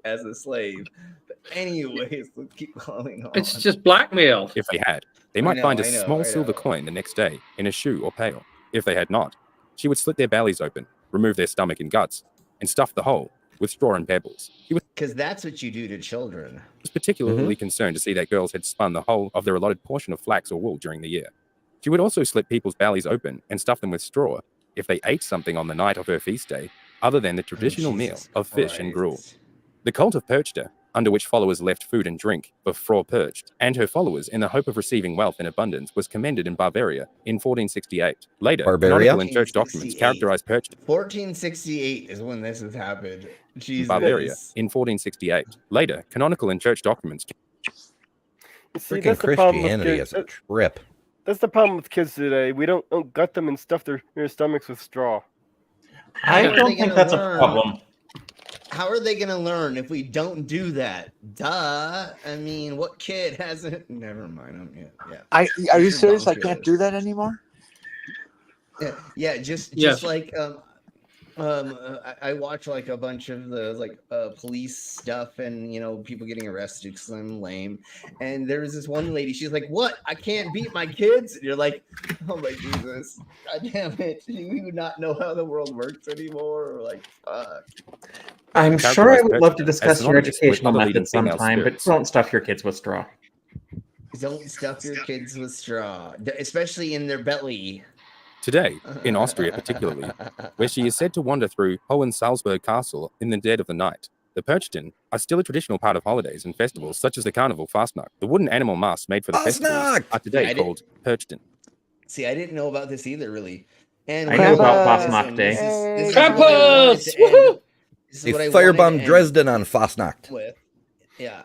as a slave." But anyways, let's keep going on. It's just blackmail. If they had, they might find a small silver coin the next day in a shoe or pail. If they had not, she would slit their bellies open, remove their stomach and guts, and stuff the hole with straw and pebbles. Because that's what you do to children. Was particularly concerned to see that girls had spun the whole of their allotted portion of flax or wool during the year. She would also slit people's bellies open and stuff them with straw if they ate something on the night of her feast day, other than the traditional meal of fish and gruel. The cult of Perchta, under which followers left food and drink for Frau Percht and her followers in the hope of receiving wealth in abundance, was commended in Bavaria in 1468. Later, canonical and church documents characterized Perchta. 1468 is when this has happened. Jesus. Bavaria in 1468. Later, canonical and church documents. Freaking Christianity is a trip. That's the problem with kids today. We don't gut them and stuff their stomachs with straw. I don't think that's a problem. How are they going to learn if we don't do that? Duh. I mean, what kid hasn't? Never mind. Are you serious? I can't do that anymore? Yeah. Just like I watch like a bunch of the police stuff and people getting arrested because I'm lame. And there was this one lady. She's like, "What? I can't beat my kids?" And you're like, "Oh my Jesus! God damn it! Do you not know how the world works anymore?" Or like, fuck. I'm sure I would love to discuss your educational methods sometime, but don't stuff your kids with straw. Don't stuff your kids with straw, especially in their belly. Today, in Austria particularly, where she is said to wander through Hohensalzburg Castle in the dead of the night, the Perchten are still a traditional part of holidays and festivals such as the Carnival Fastnacht. The wooden animal masks made for the festivals are today called Perchten. See, I didn't know about this either, really. And I know about Fastnacht Day. Krampus! Woohoo! They firebombed Dresden on Fastnacht. Yeah.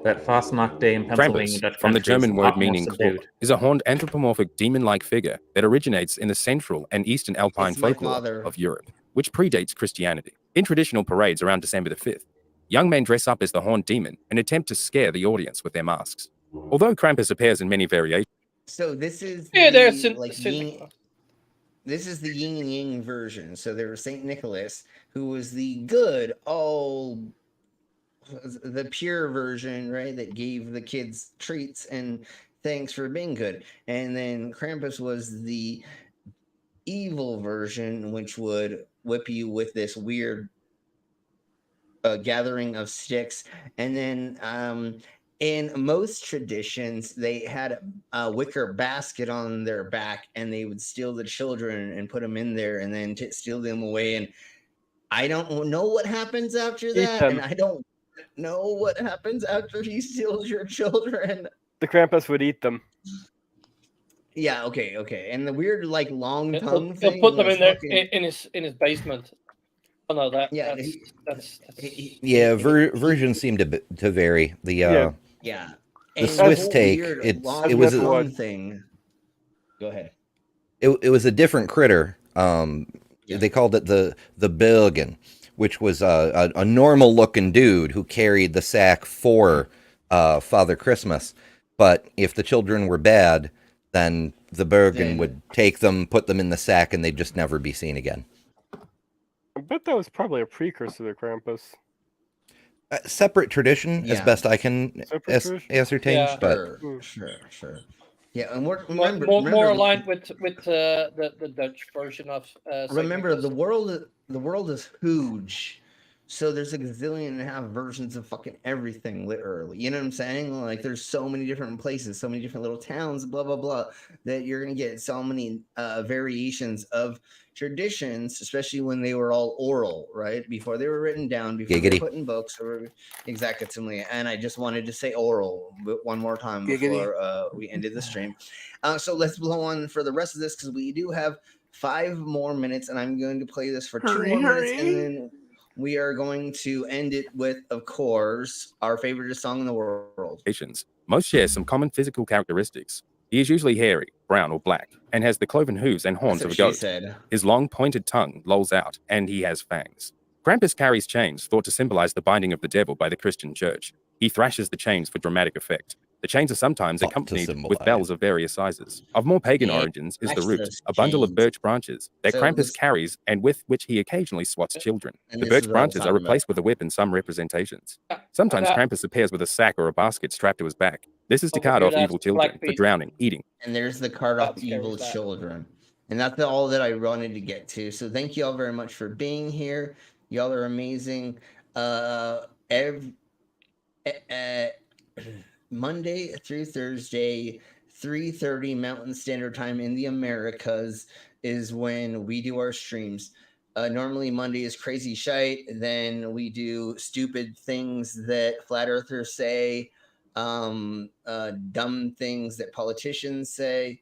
That Fastnacht Day in Pennsylvania, Krampus, from the German word meaning cock, is a horned anthropomorphic demon-like figure that originates in the central and eastern alpine folklore of Europe, which predates Christianity. In traditional parades around December the 5th, young men dress up as the horned demon and attempt to scare the audience with their masks. Although Krampus appears in many variations. So this is this is the yin and yang version. So there was Saint Nicholas, who was the good, the pure version, right? That gave the kids treats and thanks for being good. And then Krampus was the evil version, which would whip you with this weird gathering of sticks. And then in most traditions, they had a wicker basket on their back, and they would steal the children and put them in there and then steal them away. And I don't know what happens after that. And I don't know what happens after he steals your children. The Krampus would eat them. Yeah, okay. And the weird long tongue thing. He'll put them in there fucking... in his basement. Oh no, that's versions seem to vary. The the Swiss take it was a thing. Go ahead. It was a different critter. They called it the Bergen, which was a normal looking dude who carried the sack for Father Christmas. But if the children were bad, then the Bergen would take them, put them in the sack, and they'd just never be seen again. I bet that was probably a precursor to Krampus. Separate tradition, as best I can ascertain. But sure. Yeah, and remember, more aligned with the Dutch version of. Remember, the world is huge, so there's a gazillion and a half versions of fucking everything, literally. You know what I'm saying? Like, there's so many different places, so many different little towns, blah blah blah, that you're gonna get so many variations of traditions, especially when they were all oral, right? Before they were written down, before they were put in books, or exactly. And I just wanted to say oral one more time before we ended the stream. So let's blow on for the rest of this, because we do have 5 more minutes, and I'm going to play this for 2 more minutes, and then we are going to end it with, of course, our favorite song in the world. Most share some common physical characteristics. He is usually hairy, brown or black, and has the cloven hooves and horns of a goat. His long pointed tongue lolls out, and he has fangs. Krampus carries chains thought to symbolize the binding of the devil by the Christian church. He thrashes the chains for dramatic effect. The chains are sometimes accompanied with bells of various sizes. Of more pagan origins is the root, a bundle of birch branches that Krampus carries and with which he occasionally swats children. The birch branches are replaced with a whip in some representations. Sometimes Krampus appears with a sack or a basket strapped to his back. This is to card off evil children for drowning, eating. And there's the card off evil children. And that's all that I wanted to get to. So thank you all very much for being here. Y'all are amazing. Monday through Thursday, 3:30 Mountain Standard Time in the Americas is when we do our streams. Normally Monday is crazy shite. Then we do stupid things that flat earthers say, dumb things that politicians say,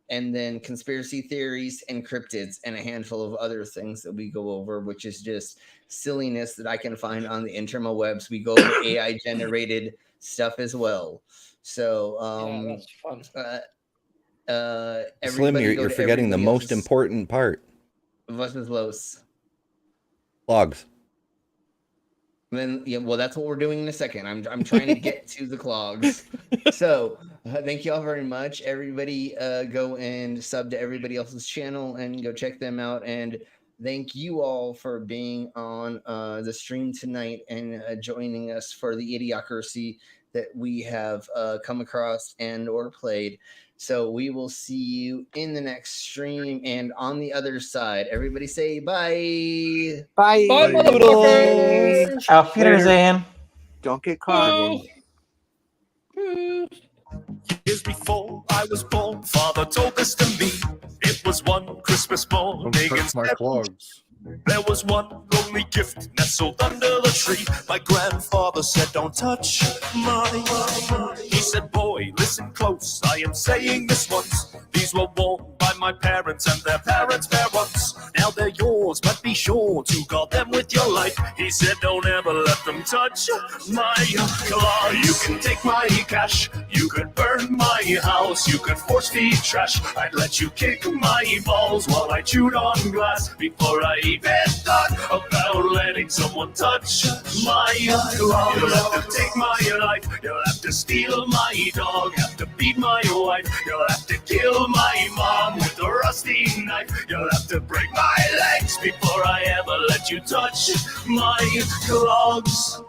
and then conspiracy theories and cryptids and a handful of other things that we go over, which is just silliness that I can find on the interwebs. We go over AI generated stuff as well. So that's fun. Slim, you're forgetting the most important part. Was los clogs. Then well, that's what we're doing in a second. I'm trying to get to the clogs. So thank you all very much. Everybody go and sub to everybody else's channel and go check them out. And thank you all for being on the stream tonight and joining us for the idiocracy that we have come across and or played. So we will see you in the next stream and on the other side. Everybody say bye. Bye. Bye, motherfuckers. Auf Wiedersehen. Don't get caught. Years before I was born, Father told this to me. It was one Christmas morning. My clogs. There was one lonely gift nestled under the tree. My grandfather said, don't touch mine. He said, boy, listen close. I am saying this once. These were worn by my parents and their parents' parents. Now they're yours, but be sure to guard them with your life. He said, don't ever let them touch my car. You can take my cash. You could burn my house. You could force feed trash. I'd let you kick my balls while I chewed on glass before I even thought about letting someone touch my car. You'll have to take my life. You'll have to steal my dog. Have to beat my wife. You'll have to kill my mom with a rusty knife. You'll have to break my legs before I ever let you touch my clogs.